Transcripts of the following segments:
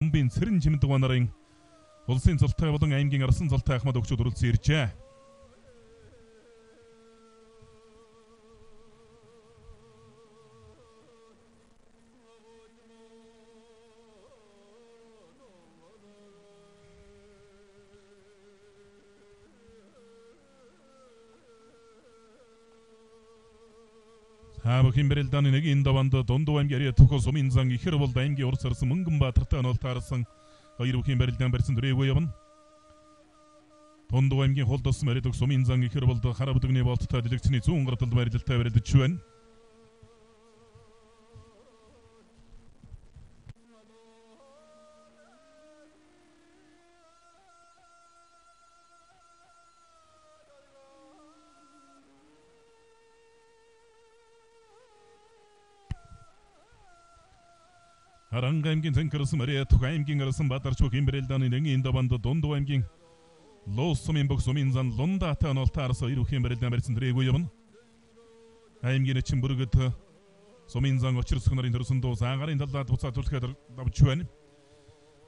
Бин сэрэн чимдэг нарын улсын золтой болон аймгийн арсан золтой ахмад өгчөд үргэлжлэн иржээ. Хабхин бэрэлданы нэг энэ даванд дундуу аймгийн төхөө сумын зан ихэр болд аймгийн урс арсан Мөнгөнбаатартай онол таарсан хоёр бүхийн бэрэлдэн барьсан дөрөвөө явна. Дундуу аймгийн хол тос мэрдэг сумын зан ихэр болд хараа бүдгний болттой дэлгэцний зүүн гарталд барилалтай барилдаж байна. Харанга аймгийн Цэнкэрсэн Мария Тухай аймгийн Арсан Бадарчук Имбэрэлданы нэнгийн даванд Дундуу аймгийн Лоос сумын бог сумын зан Лундаатай онолтаарс хоёр бүхийн бэрэлдэн барьсан дөрөвөө явна. Аймгийн эчин бүргэд сумын зан очирсх нарын төрсөн дуу заагарын талаад буцаа түлхээд давж байна.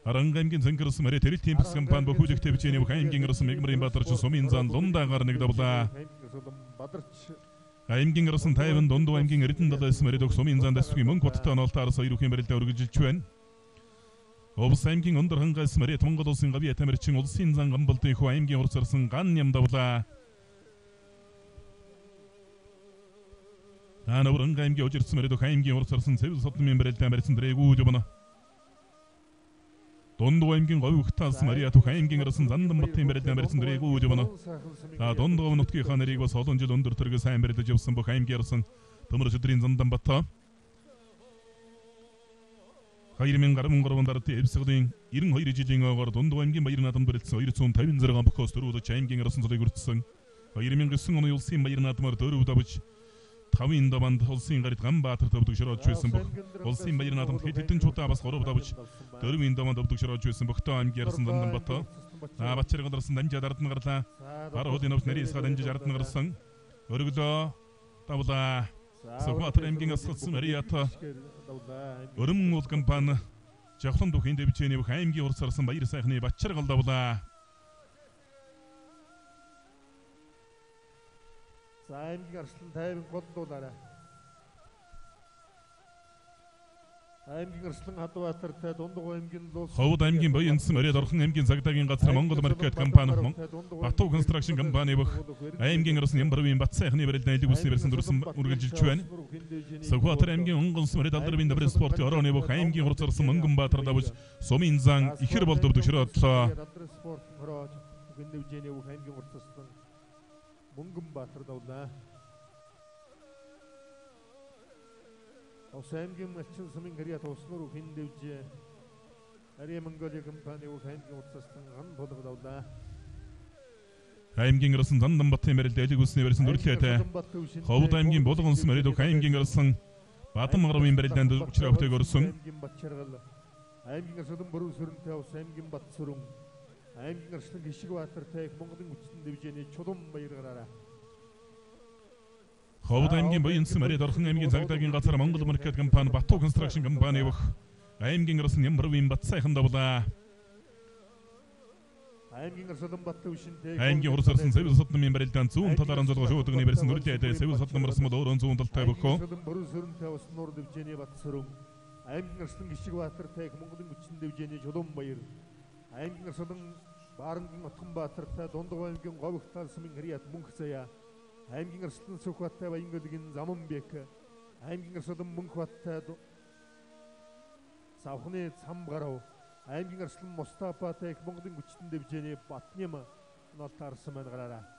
Харанга аймгийн Цэнкэрсэн Мария Тэрэл Тимпс компани бөхүүлэгтэй бичээний бүх аймгийн Арсан Мегмарын Бадарч сумын зан Лундаагаар нэг давлаа. Аймгийн Арсан Тайван Дундуу аймгийн Эрдэнэ далайс мэрдэг сумын зан дэсвийн мөнгө бодтой онолтаарс хоёр бүхийн бэрэлдэн үргэлжилж байна. Овс аймгийн өндөр хангаас Мария Монгол улсын гавьяа тамирчин улсын зан гамбалдын хөө аймгийн урц арсан ган ням давлаа. Таанавранга аймгийн ужирц мэрдэг аймгийн урц арсан цэвэл содмын бэрэлдэн барьсан дрээгүүд явна. Дундуу аймгийн говь ухтаас Мария Тухай аймгийн Арсан Зандан баттын бэрэлдэн барьсан дрээгүүд явна. Дундуу нутгийнхаа нэрийг бас олон жил өндөр төргөө сайн барилдаж явсан бүх аймгийн Арсан төмөр өдрийн Зандан баттаа 2013 дард эвсглийн 92 жилийн ойгоор Дундуу аймгийн Баяр наадамд барилдсан 256 бөхөөс дөрвөдөж аймгийн Арсан цолыг үрдсэн. 2009 оны улсын Баяр наадмаар дөрөв давж 5 даванд улсын гарид Ганбаатар төвдөг шороож байсан бүх улсын Баяр наадамд хэдэн чудаа бас 3 давж 4 даванд төвдөг шороож байсан бөхтөө аймгийн Арсан Зандан баттаа Бачир гадарсан дамжаад ардн гарлаа. Бара хуудын навч нарийн сга дамжиж ардн гарсан. Өргөлөө давлаа. Сохватар аймгийн асгалсан Мариата өрөм уул компани жавхан духын дэвчээний бүх аймгийн урс арсан Баяр сайхны Бачир гал давлаа. За аймгийн Арслан Тайван голдуулаарай. Аймгийн Арслан Хадбаатартай Дундуу аймгийн Луус Ховд аймгийн Баянс Мария Дорхон аймгийн Загдагийн газар Монгол маркет компани Батуу констракшн компани бүх аймгийн Арсан Ямбарвын Бат сайхны барилдаа элэг үсний барьсан дөрсөн үргэлжилж байна. Сохватар аймгийн Онгонс Мария Далдрын дэврэн спортын орооны бүх аймгийн хурц арсан Мөнгөнбаатар давж сумын зан ихэр бол төвдөг шөрөөдлөө. спорт хороож гүндэвжээний бүх аймгийн хурц арсан Мөнгөнбаатар давлаа. Аймгийн малчин сумын гэрээ туснуур хиндэвж Ария Монголиа компани бүх аймгийн хурц арсан ган болго давлаа. Аймгийн Арсан Зандан баттын барилдаа элэг үсний барьсан дүрлээтэй. Ховд аймгийн Булганс мэрдэг аймгийн Арсан Бадам гарвын барилдаанд учраавтайг өрсөн. Аймгийн Арсан бүрэн сүрэнтэй ус аймгийн Бат сүрэн аймгийн Арслан Гишгбаатартай Монголын хүчтэн дэвжээний чулуун баяр гараараа. Ховд аймгийн Баянс Мария Дорхон аймгийн Загдагийн газар Монгол маркет компани Батуу констракшн компани бүх аймгийн Арсан Ямбарвын Бат сайхан давлаа. Аймгийн Арслан Бат төвшинтэй аймгийн урс арсан цэвэл содмын барилдаанд зүүн талаар онцлог шуудганы барьсан дүрлээтэй цэвэл содмын марсан бол өөрөө зүүн талтай бөхөө. Бүрэн сүрэнтэй ус нуур дэвжээний Бат сүрэн аймгийн Арслан Гишгбаатартай Монголын хүчтэн дэвжээний чулуун баяр аймгийн Арслан Баарангийн Отгонбаатартай Дундуу аймгийн говь ухтаас сумын Хариат мөнх заяа аймгийн Арслан Сухбаттай Баянголгийн Заманбек аймгийн Арслан Мөнхбаттай Савхны Цамгарав аймгийн Арслан Мустафатай Монголын хүчтэн дэвжээний Батням онол таарсан байна гараараа.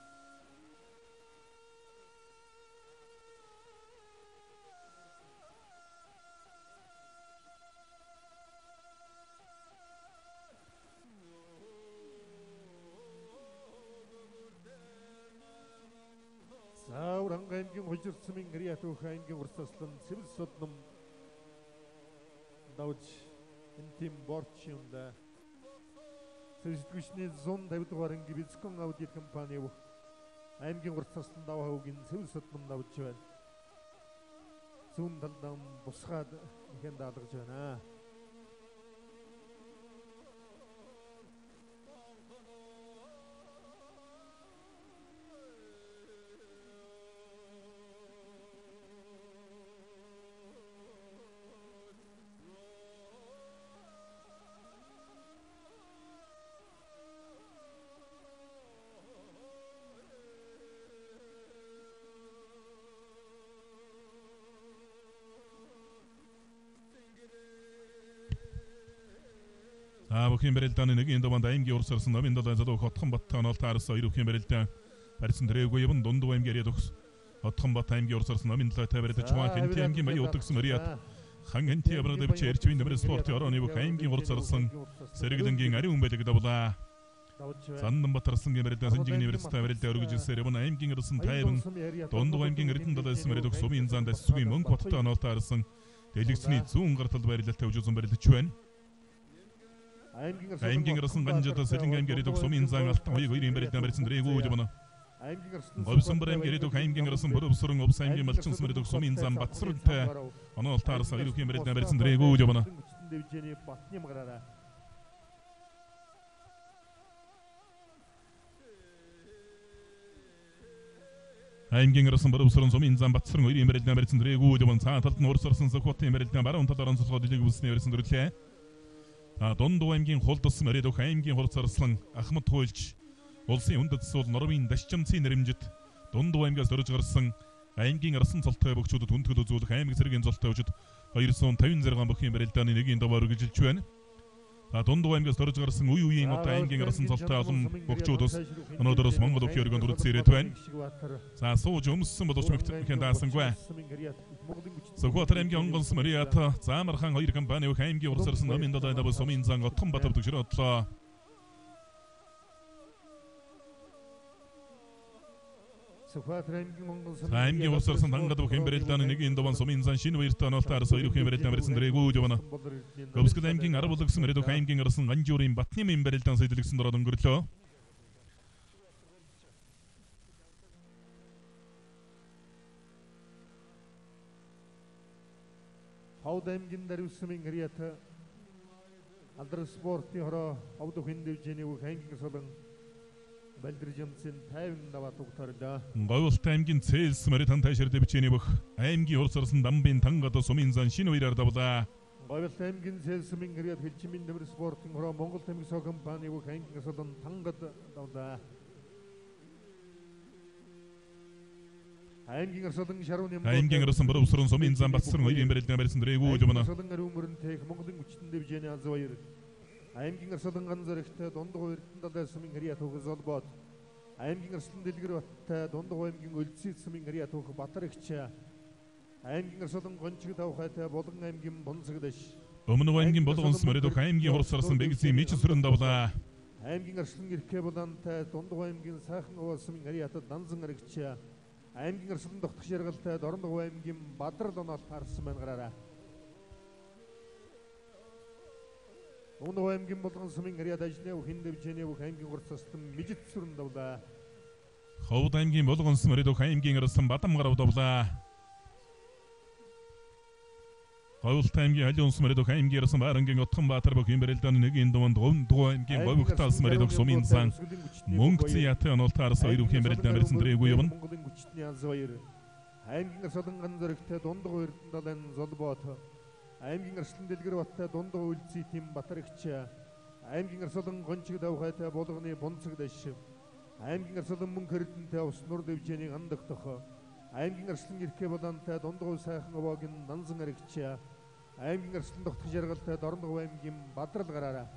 Заавранга аймгийн хужирцмын Гриатуух аймгийн урт аслан цэвэл содном давж энтим борчюнда Сэждгүшний 150 дугаар анги Бицкон аудит компани бүх аймгийн урт аслан давхаугийн цэвэл содном давж байна. Зүүн талдан бусгаад ихэн даалгаж байна. Бүхэн барилдааны нэг энэ даванд аймгийн урсарсан намын далайн задуу Хотхон Бат танаалт арсан хоёрын барилдаан барьсан дрээгөө явн дундуу аймгийн яриад өгс Хотхон Бат аймгийн урсарсан намын далайн тавирад чуан хэнти аймгийн баян удагсан ариат хан хэнти абрад дэвчээрч вин нэмэр спорт орооны бүх аймгийн урсарсан сэрэгдэнгийн ари өмбэлэг давлаа Сандан Батарсан гэмэрдэн санжигний барилдаа барилдаа өргөжсээр явна аймгийн ирсэн тайван дундуу аймгийн эрдэнэ далайсан барилдаг сумын зан дэсгүй мөнгө Бат танаалт арсан дэлгэцний зүүн гартал барилдаа үзүүлсэн барилдаж байна аймгийн ирсэн ганжата сэлэн аймгийн ирдэг сумын зан алтан хоёрын барилдаа барьсан дрээгөө явна Говьсон аймгийн ирдэг аймгийн ирсэн бүрөвсрэн обс аймгийн малчин смэрдэг сумын зан Батсартай оноолт арсан хоёрын барилдаа барьсан дрээгөө явна аймгийн ирсэн бүрөвсрэн сумын зан Батсарн хоёрын барилдаа барьсан дрээгөө явна цаа талд нь урсарсан Сөхөтийн барилдаа баруун талаар онцлогоо дэлэг үлснээр барьсан дрэглээ Дундуу аймгийн хулдсан мөрөдөх аймгийн хурцарслан Ахмад хуйлж улсын хүндэт сул Норвын дашчамцын нэрэмжит Дундуу аймгаас дөрж гарсан аймгийн арсан цолтой бөгчүүдэд хүндэтгэл үзүүлэх аймаг зэргийн цолтой өчид 256 бүхийн барилдааны нэгийн даваа үргэлжилж байна. Дундуу аймгаас дөрж гарсан үе үеийн одоо аймгийн арсан цолтой олон бөгчүүдөөс өнөөдрөөс Монгол өхий өргөнд үргэлж ирээд байна. За сууж өмссөн боловч мэгтгэн даасангүй. Сөхөт аймгийн онгонс Мариат Заамархан хоёр компани бүх аймгийн урсарсан намын далайн даваа сумын зан Отхон Бат төгшрөөдлөө. аймгийн урсарсан хангад бүх барилдааны нэгийн даван сумын зан шинэ баяртай оноолтаар хоёр бүхэн барилдаан барьсан дрээгөө явна. Говьсгол аймгийн арав болгосон мөрөдөх аймгийн арсан Ганжуурын Батны мэн барилдаан сэтлэгсэн дороод өнгөрлөө. Ховд аймгийн дарвсмын гэрят алдар спортын хороо ховд бүхэн дэвжээний бүх аймгийн солон Балдржамсын тайван даваа тугтарлаа. Говьсгол аймгийн Цэлс мөрөдөн тайшир дэвчээний бүх аймгийн урсарсан дамбын тангад сумын зан шинэ баяраар давлаа. Говьсгол аймгийн Цэлсмын гэрят хэлчмийн нэмэр спортын хороо Монгол тамиг соо компани бүх аймгийн солон тангад давлаа. аймгийн арслан шарууны аймгийн арслан бүрөвсрэн сумын зан Батсарн хоёрын барилдаан барьсан дрээгөө явна. Арслан өрөмөрн тех Монголын хүчтэн дэвжээний аз баяр аймгийн арслан ганцрагтай дундуу эрдэнэ далайн сумын гэрья түүх золбоод аймгийн арслан дэлгэр баттай дундуу аймгийн өлцөд сумын гэрья түүх Батарагч аймгийн арслан гончиг давхайтай Булган аймгийн Бунцэгдэш өмнө аймгийн Булганс мөрөдөх аймгийн хурцарсан бэгзийн Мичсрэн давлаа. аймгийн арслан ирхэ булантай дундуу аймгийн Сайхан овоо сумын гэрьятад Данзан аригч аймгийн арслан дотох шаргалтай Дорног аймгийн Бадрал оноолт харсан байна гараараа. Дундуу аймгийн Булган сумын гэрьяд ажны бүхэн дэвжээний бүх аймгийн хурцарсан Мижитсүрэн давлаа. Ховд аймгийн Булганс мөрөдөх аймгийн арслан Бадамгарав давлаа. Говьсгол аймгийн Халиунс мөрөдөх аймгийн арслан Барангийн Отхон Баатар бүхэн барилдааны нэгийн дунд Дундуу аймгийн Говьхталс мөрөдөх сумын зан Мөнгөцийн ятын оноолтаар хоёр бүхэн барилдаан барьсан дрээгөө явна. Монголын хүчтний аз баяр аймгийн арслан ганцрагтай дундуу эрдэнэ далайн Золбоот аймгийн арслан дэлгэр баттай дундуу үлзий тэм Батарагч аймгийн арслан гончиг давхайтай Булганы Бунцэгдэш аймгийн арслан мөнгө эрдэнэтэй ус нур дэвжээний Андагдах аймгийн арслан ирхэ булантай дундуу Сайхан овоогийн Данзан аригч аймгийн арслан дотох жаргалтай Дорног аймгийн Бадрал гараараа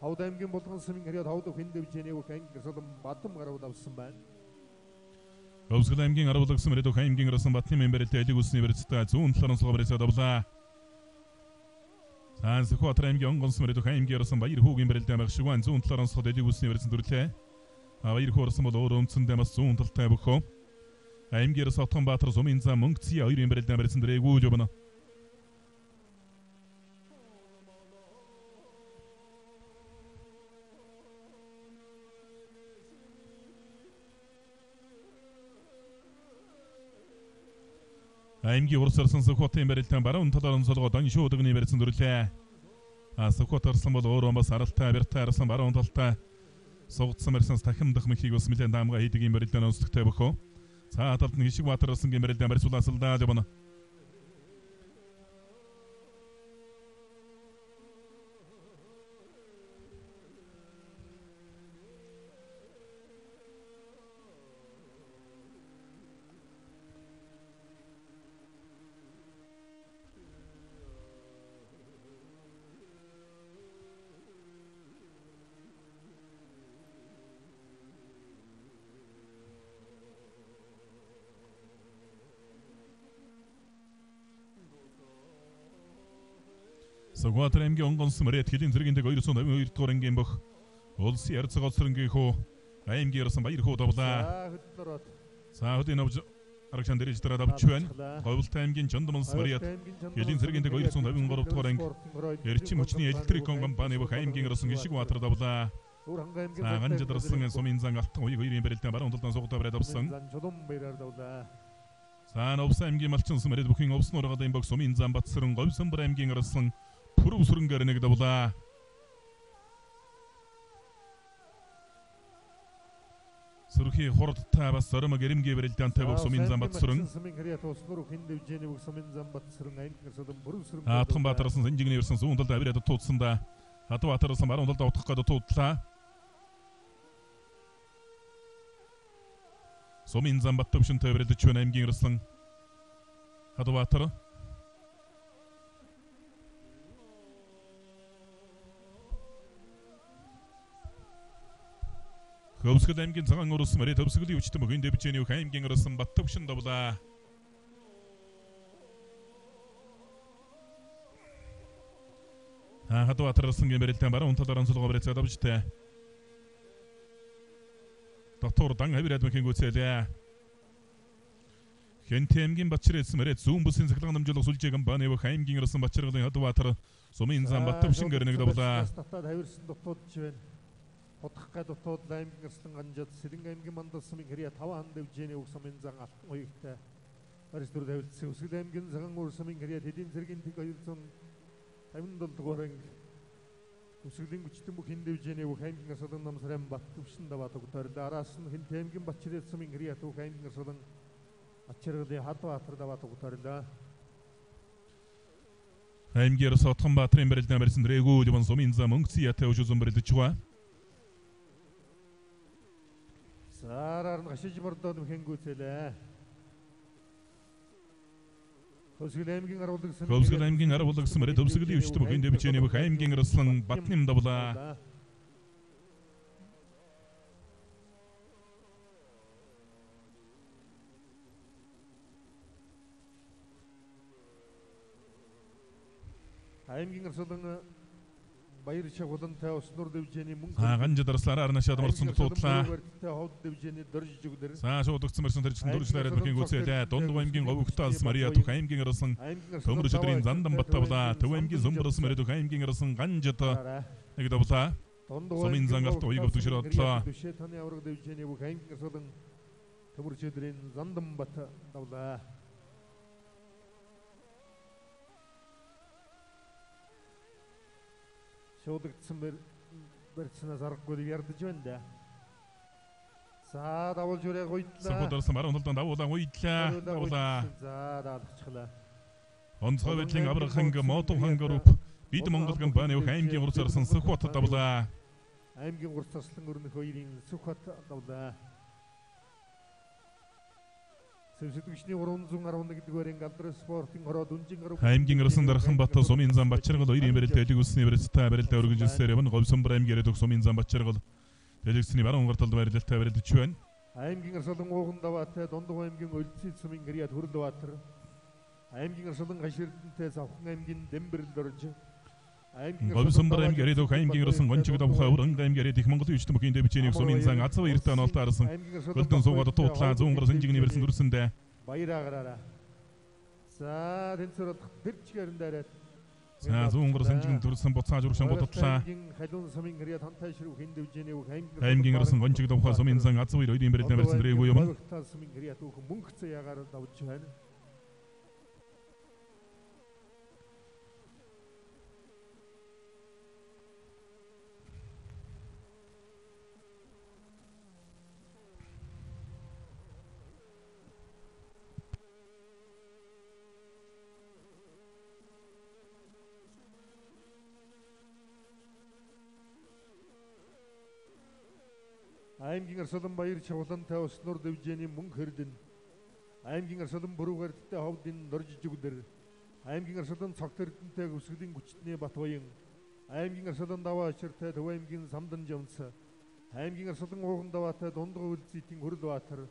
Ховд аймгийн Булган сумын гэрьяд ховд бүхэн дэвжээний бүх аймгийн арслан Бадам гарав давсан байна. Говьсгол аймгийн арав болгосон мөрөдөх аймгийн арслан Батны мэн барилдаан элэг үлсний барилцтай зүүн талаар суугаа барилцаа давлаа. Сөхөт аймгийн онгонс мөрөдөх аймгийн арслан Баяр хүүгийн барилдаан байх шигван зүүн талаар суугаад элэг үлсний барилцсан дүрлээ. Баяр хуу орсон бол өөр өмцөндөө бас зүүн талтай бөхөө. аймгийн арслан Отхон Баатар сумын зан Мөнгөцийн хоёрын барилдаан барьсан дрээгөө явна. аймгийн урсарсан Сөхөтийн барилдаан баруун талаар онцолгоод аншуу удагны барьсан дүрлээ. Сөхөт арслан бол өөрөө бас аралтай бяртай арслан баруун талтай сугдсан барьсан тахимдах мэхийг бас нэлээд даамга хийдэг юм барилдаан онцлогтой бөхөө. Цаа талд нь Хишиг Баатар арслан барилдаан барьсуулаасалдаа явна. Согватар аймгийн онгон смэрэт хэдийн зэрэгэндэг 282 дугаар ангийн бөх улсын ярцаг олсрынгийн хуу аймгийн ирсэн баяр хуу давлаа. За хөдөө навж арагшан дэрэж дараа давч байна. Говьлт аймгийн Чондмон смэрэт хэдийн зэрэгэндэг 253 дугаар анги эрчим хүчний электрик компани бөх аймгийн ирсэн гişиг ватар давлаа. Саган жадарсан сумын зан алтан уяг хоёрын барилтаа баруун талдан сугтаа бариад авсан. Саан Овс аймгийн малчин смэрэт бүхэн Овс нургад аймбог сумын зан батсран Говьсанбар аймгийн ирсэн Пүрв сүрэнгээр нэг давлаа. Сөрхий хурдтай бас зоримог эрэмгээ барилдаантай бүх сумын зам батсран. Атхан Баатарсан Санжигны ирсэн зүүн талд авираад туудсанда Хатбаатарсан баруун талд утгах гээд туудлаа. Сумын зам баттавшинтай барилдаж байна аймгийн ирсэн Хатбаатар. Хөвсгөл аймгийн цагаан урус мөрөд хөвсгөлийн хүчтэй мөгийн дэвчээний бүх аймгийн ирсэн баттавшин давлаа. Хатбаатарсан гэмэрэлтэн баруун талаар онцлогоо барьцаад авчтай. Доктор дан хавираад мөхийн гүцээлээ. Хэнтэй аймгийн Батчирээс мөрөд зүүн бүсийн цэглэг намжуулах сүлжээ компани бүх аймгийн ирсэн Батчиргалын Хатбаатар сумын зам баттавшин гэрнэг давлаа. Татаад хавирсан дотоодч байна. Хотхгай дотоод аймгийн ирсэн ганжад Сэлэн аймгийн Мандас сумын хэрэг 5 хан дэвжээний үг сумын зан алтан уягтай барьс дүр тавилсан Өсгөл аймгийн цагаан уур сумын хэрэг хэдийн зэргийн тэг 257 дугаар анги Өсгөлийн хүчтэн бүх хэн дэвжээний үг аймгийн ирсэн намсран баттавшин даваад өгдөрлөө. Араас нь Хэнтэй аймгийн Батчирээс сумын хэрэг үг аймгийн ирсэн Батчиргалын Хатбаатар даваад өгдөрлөө. Аймгийн Сотхон Баатрын барилдаа барьсан дрэгүү жимэн сумын зам өнгөцөн ятай өшөөсөн барилдаж байгаа. Сараар гашиж мордоод мхэнгүүцэлээ. Хөвсгөл аймгийн аруулагсан мөрөд хөвсгөлийн хүчтэй бүхэн дэвчээний бүх аймгийн ирсэн Батним давлаа. аймгийн ирсэн Баяр шагуулантай Уснур дэвжээний мөнгө ганж дарслаараа арнашаад морсон туудлаа. Ховд дэвжээний дөрж жүгдэр. Шуудагцсан мөрсөн төрчин дөржлээрээ бүхэн гүцээлээ. Дундгов аймгийн Говьгтаас Мария Түх аймгийн ирсэн Төмөр шидрийн Зандан Баттавлаа. Төв аймгийн Сүмбэрс Мария Түх аймгийн ирсэн ганжд нэг давлаа. Сумын зангалт уяг өвдөшөр одлоо. Таны авраг дэвжээний бүх аймгийн ирсэн Төмөр шидрийн Зандан Бат давлаа. Шуудагдсан барьцнаас аргагүй ярдж байна да. За давуулж үрээ гойдлаа. Сахударсан баруун талд давуулаа гойдлаа. Давуулаа. За даалгачглаа. Онцгой байдлын Авраханг Мотовхан групп бид Монгол компани бүх аймгийн урс арсан Сүхбат давлаа. Аймгийн урс арслан өрнөх хоёрын Сүхбат давлаа. Сэвсэдгчний 311 гэдэг барин галдрын спортын хороо дүнжин гаруй аймгийн ирсэн Дархан Бат сумын зам Батчиргал хоёрын барилдаа дэлгүүсний барилдаа барилдаа өргөжлөсээр явна. Говьсанбар аймгийн ирээд сумын зам Батчиргал дэлгүүсний баруун гарталд барилдаа барилдаж байна. аймгийн ирсэн ууган даваатай Дундгов аймгийн Өлцөд сумын гэряд Хөрлбаатар аймгийн ирсэн Гаширдэнтэй Завхан аймгийн Дэмбэрэл орж Говьсанбар аймгийн ирээд аймгийн ирсэн Гончиг давхаа Уран аймгийн ирээд их Монголын хүчтэй бүхийн дэвчээний сумын зан Азав эртээ нолтой арсан Хөлдөн суугаад туудлаа зүүн гар Санжигны барьсан дүрсэндээ баяраагараа. За тэнцвэр тэрчгээр дээрээ. За зүүн гар Санжигны дүрсэн буцааж урагшин бодотлаа. Халуун сумын гэрээ тантай ширүү хэн дэвжээний үг аймгийн ирсэн Гончиг давхаа сумын зан Азав хоёрын барилдаа барьсан дрэгүү юм. Сумын гэрээ түүхэн мөнгө цаягаар давж байна. аймгийн Арслан баяр шагуулантай Уснур дэвжээний мөнгө хэрдэн аймгийн Арслан бүрүүгээрдтэй ховдын дорж жүгдэр аймгийн Арслан цогт эрдэнтэй Өсгөлийн хүчтний Батбаян аймгийн Арслан даваа ачиртай Төв аймгийн Самдан Жамц аймгийн Арслан ууган даваатай Дундгов Өлзитийн Хөрлбаатар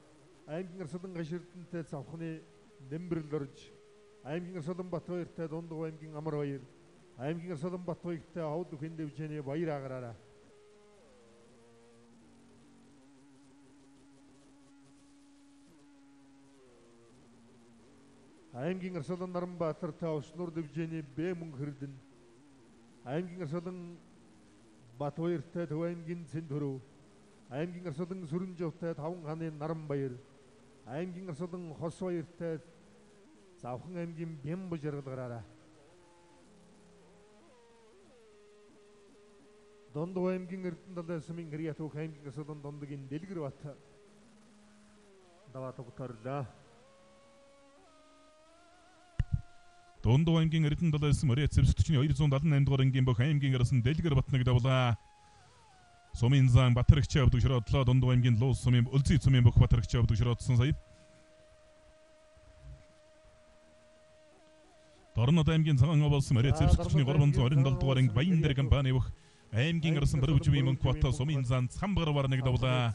аймгийн Арслан Гаширдэнтэй Завхны Дэмбэрэл орж аймгийн Арслан Батбаяртай Дундгов аймгийн Амар баяр аймгийн Арслан Батбаягтай ховд бүхэн дэвжээний баяр агараараа. аймгийн Арслан Наранбаатартай Уснуур дэвжээний Б мөн хэрдэн. аймгийн Арслан Батбаяртай Төв аймгийн Цэнтөрөв. аймгийн Арслан Сүрэнжавтай Таван хааны Наранбаяр. аймгийн Арслан Хосбаяртай Завхан аймгийн Бямб жаргалгараараа. Дондов аймгийн Эрдэнэт сумын Хриятуух аймгийн Арслан Дондгийн Дэлгэр бат даваа тогтоорлоо. Дондов аймгийн Эрдэнэт сум Мөрөд Сэвсгчний 278 дугаар ангийн бөх аймгийн Арслан Дэлгэр батнаг давлаа. Сумын зан Батарагч авдаг широодлоо. Дондов аймгийн Луус сумын Өлзий сумын бөх Батарагч авдаг широодсон сая. Дорнод аймгийн Цагаан облс Мөрөд Сэвсгчний 327 дугаар анги Баяндар компани бөх аймгийн Арслан Баруучвын Мөнхбат сумын зан Цамбар барнаг давлаа.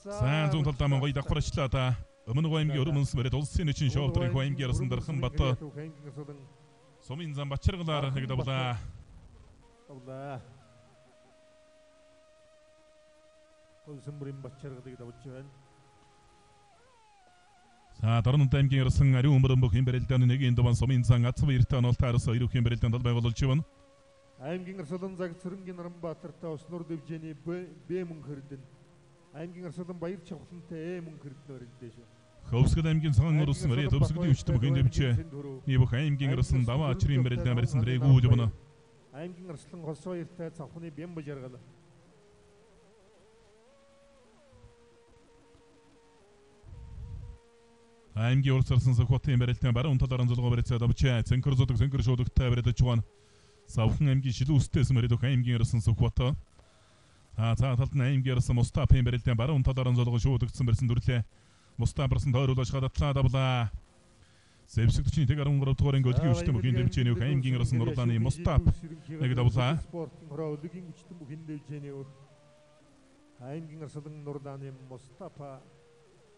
Сайн зүүн талдаа Монгол давхарчлаа та. Өмнөг аймгийн Өрмөнс Мөрөд улсын нэгэн шоудрын аймгийн Арслан Дархан бат сумын зан Бачаргалаар нэг давлаа. Улсын Бачаргалыг давж байна. За Дорнод аймгийн Арслан ариун өмөрөн бөх хэмбэрэлдэн нэгийн дуван сумын зан Ацв эртэн олтаарс хоёр хэмбэрэлдэн тал байгуулж байна. аймгийн Арслан Загцэрэнгийн Наранбаатартай Уснуур дэвжээний Б мөн хэрдэн. аймгийн Арслан Баяр Чавхлантай Э мөн хэрдэн өрөлдөө шүү. Хөвсгөл аймгийн Цагаан улс Мөрөд Төвсгөлийн өчтөм бүхэн дэвжээ. Нибөх аймгийн Арслан даваа ачрын бэрэлдэн барьсан дрэгүү жобно. аймгийн Арслан Хосбаяртай Завхны Бямб жаргал. аймгийн Урс Арслан Сохотын бэрэлдэн баруун талаараа зулгоо барьцаад авчаа. Цэнхэр зодог цэнхэр шуудагтай барьдаж чугана. Завхан аймгийн Шилүүстэйс Мөрөд аймгийн Арслан Сохото. За талд нь аймгийн Арслан Мустафын бэрэлдэн баруун талаараа зулгоо шуудагдсан барьсан дүрлээ. Мустафарсан тойруулж хадатлаа давлаа. Сэвсгчний тэг 13 дугаар анги өлгийн өчтөм бүхэн дэвжээний аймгийн Арслан Нурлааны Мустаф нэг давлаа. Спортын хороо өлгийн өчтөм бүхэн дэвжээний аймгийн Арслан Нурлааны Мустафа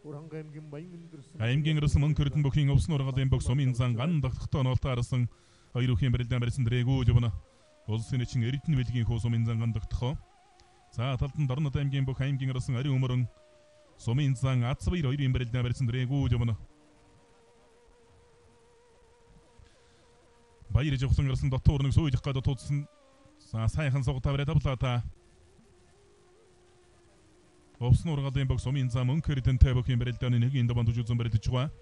Урханга аймгийн Баян өндөрсөн аймгийн Арслан Мөнхөрдөн бүхийн өвсөн ургалын бөх сумын зан ган дагтахтаа нолтаарсан хоёр бүхэн бэрэлдэн барьсан дрэгүү жобно. Улсын нэгэн Эрдэнэ бэлгийн хуу сумын зан ган дагтахоо. За талд нь Дорнод аймгийн бөх аймгийн Арслан ариун өмөрөн сумын зан Ацв хоёрын бэрэлдэн барьсан дрэгүү жобно. Баяр жавхан Арслан дотор нэг сүйдэх гадаа туудсан. За сайхан сугатаа бариад авлаа та. Овсон ургалын бөх сумын зан Мөнхөрдөн бүхийн бэрэлдэн нэгийн даван дүжүүзэн барьдаж байгаа.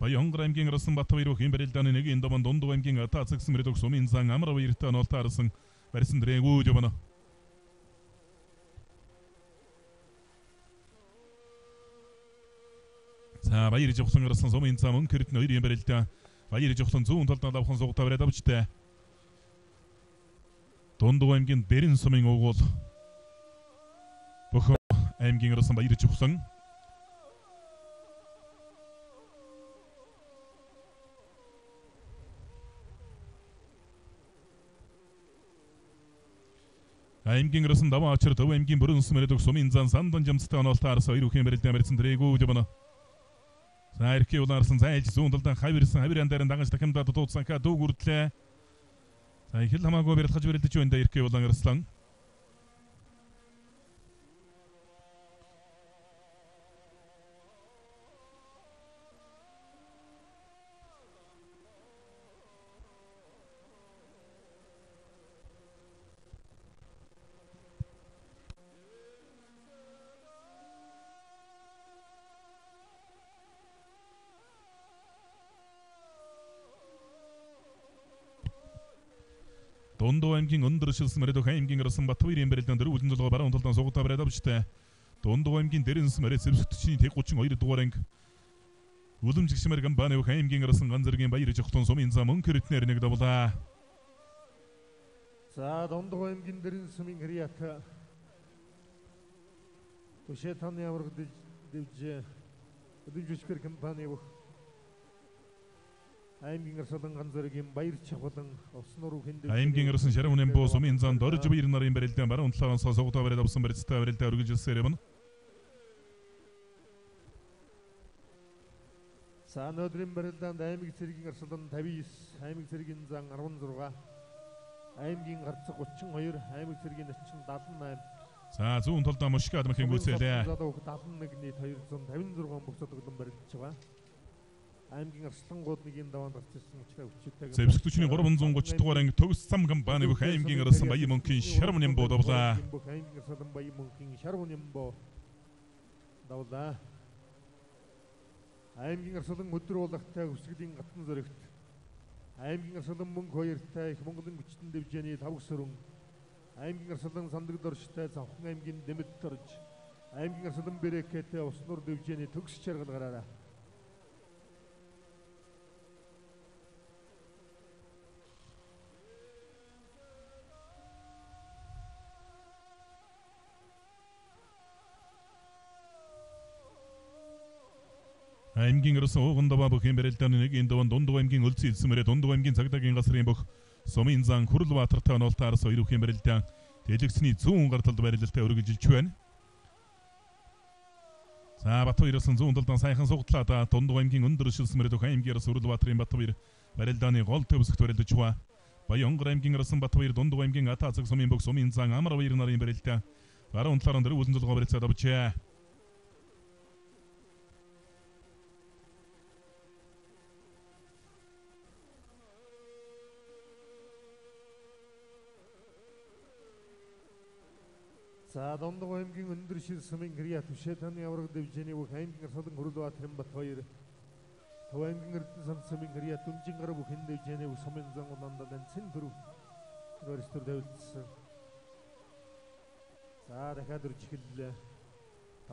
Баянгар аймгийн Арслан Батбаяр бүхийн бэрэлдэн нэгийн даван Дундав аймгийн Атацагс Мөрөд сумын зан Амар баяртай нолтаарсан барьсан дрэгүү жобно. За баяр жавхан Арслан сумын зан Мөнхөрдөн хоёрын бэрэлдэн баяр жавхан зүүн талд давхан сугатаа бариад авчтай. Дундав аймгийн Дэрэн сумын угуул бөх аймгийн Арслан баяр жавхан аймгийн Арслан даваа ачир Төв аймгийн Бүрэнс Мөрөд сумын зан Сандан жамцтай онолтаарс хоёр бүхэн бэрэлдэн барьсан дрэгүү жобно. За эрхээ улаарсан зайлж зүүн талдан хавир андарын дагаж дахимдаад дуудсан ка дүүг үрдлээ. За их л хамаагүй бэрэлдэж бэрэлдэж байна эрхээ улаан Арслан. Дундав аймгийн Өндөршилс Мөрөд аймгийн Арслан Батбаярын бэрэлдэн дөрвөн зулгоо баруун талдан сугатаа бариад авчтай. Дундав аймгийн Дэрэнс Мөрөд Сэвсгчний тэг 32 дугаар анги Үлэмжиг Шимэр компани аймгийн Арслан Ганзэргийн Баяр жавхан сумын зан Мөнхөрдөнөр нэг давлаа. За Дундав аймгийн Дэрэнс сумын Хрият Тушетаны авраг дэвж Үлэмжиг компани аймгийн Арслан Ганзэргийн Баяр чавхлан Уснуур бүхэн аймгийн Арслан Шарвнын боо сумын зан Дорж баяр нарын бэрэлдэн баруун талаас сугатаа бариад авсан барьцтай барилдаа өргөжлсээр юм. За өнөөдрийн барилдаанд аймаг цэргийн арслан 59, аймаг цэргийн зан 16, аймгийн гарцаг 32, аймаг цэргийн начин 78. За зүүн талдаа Мошка Адмахын гүйцээлээ. Залууг 71 нийт 256 боксод тоглон барилдаж байгаа. Аймгийн арслангууд нэгийн даваанд гарч ирсэн учраас өчигдөө Зэвсэгтүчний 330 дугаар анги төгс зам компани бүх аймгийн арслан Баян мөнхийн Шарван Нямбо давлаа. Аймгийн арслан Баян мөнхийн Шарван Нямбо давлаа. Аймгийн арслан өдөр болгохтой өсгөлийн гатан зөрөгт. Аймгийн арслан мөнгө 2-тай их Монголын хүчтэн дэвжээний 5 сөрөн. Аймгийн арслан сандаг доржтой Завхан аймгийн Дэмэд дорж. Аймгийн арслан Бэрэкэтэй Уснур дэвжээний төгс чаргал гараараа. Аймгийн арслан уугандава бүх юм барилдааны нэгийн даван Дундав аймгийн Өлзий эзэмрээ Дундав аймгийн цагдаагийн газрын бүх Сумын зан Хүрлбаатартай онолтаарс хоёр бүхэн барилдаан дэлгэцний зүүн гар талд барилдалтай өргөжилж байна. За Батбаяраас зүүн талдаа сайхан сугтлаа Дундав аймгийн өндөр шилсмэрэ бүх аймгийн арс Хүрлбаатарын Батбаяр барилдааны гол төвсгт барилдаж байгаа. Баянгар аймгийн арсан Батбаяр Дундав аймгийн Атацаг Сумын бүх Сумын зан Амар баяр нарын барилдаан баруун талаараа дөрвөлн толгой барилцаад авчаа. За Дундав аймгийн өндөр шилсмийн гэрья төвшөөтөний авраг дэвжээний бүх аймгийн арслан Хүрлбаатарын Батбаяр Төв аймгийн Эрдэнэ сан сумын гэрья дүнжин гар бүхэн дэвжээний бүх Сумын зан улаандаа данцэн төрөв өөрсдөр дэвлэлсэн. За дахиад өрж эхэллээ.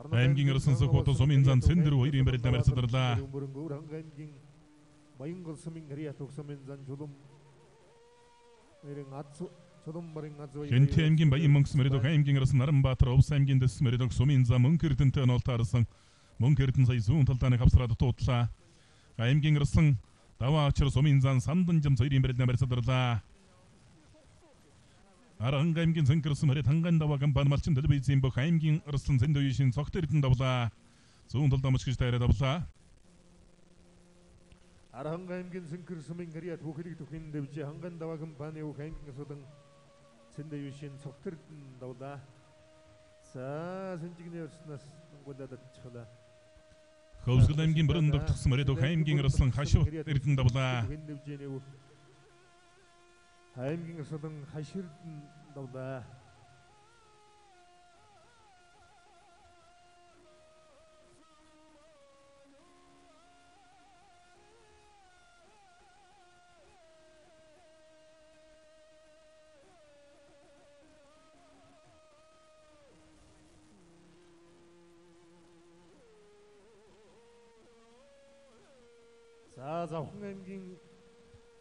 Аймгийн арсан Сөхөтө Сумын зан цэндэр хоёрын барилдаан барьцаадарлаа. Мөрөнгө аймгийн Баянгол сумын гэрья төв Сумын зан чулум Хэнтэй аймгийн Баян мөнгөс мөрөдөг аймгийн арсан Наранбаатар Увс аймгийн дэс мөрөдөг Сумын зам Мөнх Эрдэнэтэй онолтаарсан Мөнх Эрдэнэ сая зүүн талдааны хавсраад дуудлаа. Аймгийн арсан даваа очир Сумын зан Сандан жим хоёрын барилдаан барьцаадарлаа. Аранг аймгийн Цэнкэрс мөрөд ханган даваа компани малчин телевизийн бүх аймгийн арсан Зэндөөшин цогт Эрдэнэ давлаа. Зүүн талдаа мөчгөж таараа давлаа. Аранг аймгийн Цэнкэр сумын гэрья түүхлэг түхэн дэвжээ ханган даваа компани бүх аймгийн асуудан Зэндөөшин цогт Эрдэнэ давлаа. За сэнжигний өрснөөс Монголиад атчихлаа. Хөвсгөл аймгийн Бөрөн догтгс мөрөд бүх аймгийн арсан Хашив Эрдэнэ давлаа. аймгийн асуудан Хаширдэн давлаа. За Завхан аймгийн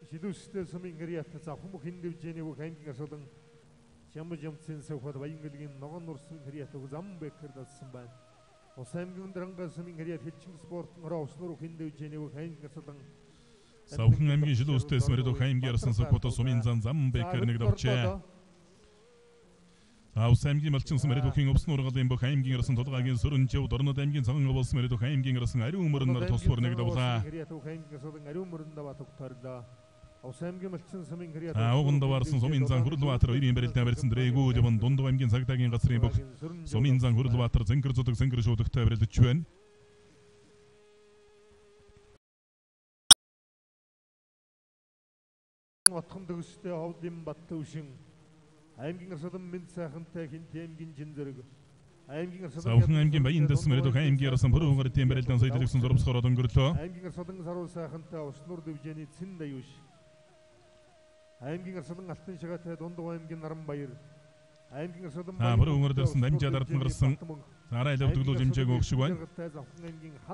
Шилүүстэй сумын гэрья Завхан бүхэн дэвжээний бүх аймгийн асуулан Шамж ямцын сөхөд Баянгалгийн Ногоон нурсын гэрья төг зам бэкэр дассан байна. Ус аймгийн Дранга сумын гэрья хэлчин спортын ороо уснур бүхэн дэвжээний бүх аймгийн асуулан Завхан аймгийн Шилүүстэй мөрөдөг аймгийн арсан Сөхөтө Сумын зан зам бэкэр нэг давчаа. Ус аймгийн малчин мөрөд бүхэн Увс нургалын бүх аймгийн арсан Толгойгийн Сүрэнжэв Дорнод аймгийн Цагаан Овс мөрөдөг аймгийн арсан Ариун мөрөн нар тус бүр нэг давлаа. Ус аймгийн малчин сумын гэрья Аугандаваарсан Сумын зан Хүрлбаатар хоёрын барилдаан барьсан дээгүү яван Дундав аймгийн цагдаагийн газрын бүх Сумын зан Хүрлбаатар Зэнгэр зудаг Зэнгэр шуудагтай барилдаж байна. Отхон төгстэй Ховлын Бат төвшин аймгийн арслан Мэнд сайхантай Хэнтэй аймгийн Жинзэрэг Завхан аймгийн Баян дэс мөрөдөг аймгийн арсан Бүрэн гарын барилдаан сая дэлгэсэн зурвсгороод өнгөрлөө. Аймгийн арслан Саруул сайхантай Уснур дэвжээний Цэн Даюш аймгийн арслан Алтан шагаатай Дундав аймгийн Наранбаяр аймгийн арслан Бүрэн гарын дамжаад ард нь гарсан Арай лавдглуул хэмжээг өгөх шиг байна.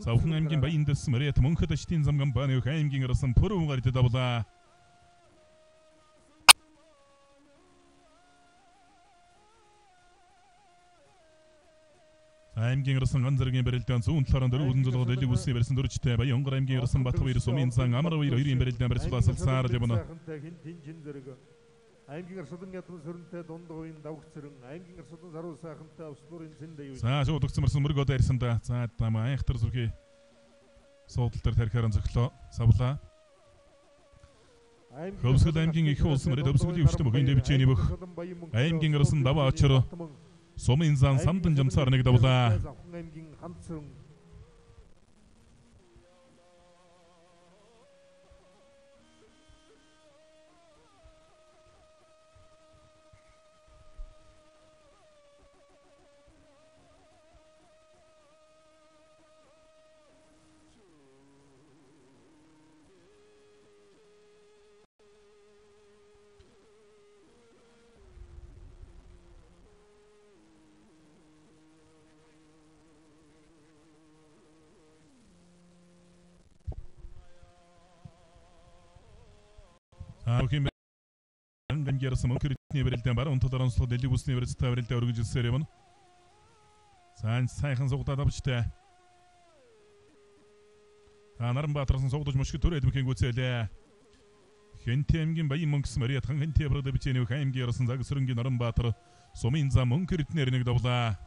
Завхан аймгийн Баян дэс мөрөд Мөнхөд Аштын зам компани бүх аймгийн арсан Бүрэн гарт давлаа. аймгийн арсан ганцэргийн барилдаан зүүн талаараа дөрвөн зулгод элэг үсний барьсан дөржтэй Баянгар аймгийн арсан Батбаяр Сумын зан Амар баяр хоёрын барилдаан барьцаалсаар явна. аймгийн арслан ятан сөрөнтэй Дундавын давгцэрэн аймгийн арслан Саруул сайхантай Уснурын Цэн Даюш. За шууд өгцмөрсөн мөргөд ирсэн да. За тамаа айхтар сүрхий Суудал дээр тархиаран зөглөө. Савлаа. Хөвсгөл аймгийн их улс мөрөд хөвсгөлийн өвчтөм өгөн дэвчээний бөх. Аймгийн арсан даваа очор сумын зан самдан жамсаар нэг давлаа. аймгийн ганцхан Хим ангангерсэн мөнхөртний бэрэлдэн баруун талаар онцлог дэлгэг усны бэрэлцтэй бэрэлдээ өргөжлөсээр юм. Сайхан сугдаад авчтай. Наранбаатарсан сугдаж мөшгө төрөөд мөхийн гүцээлээ. Хэнтэй аймгийн баян мөнгөс Мариат хэнтэй брод бичээний аймгийн ярсан цаг сөрөнгийн Наранбаатар сумын зам мөнхөртнэр нэг давлаа.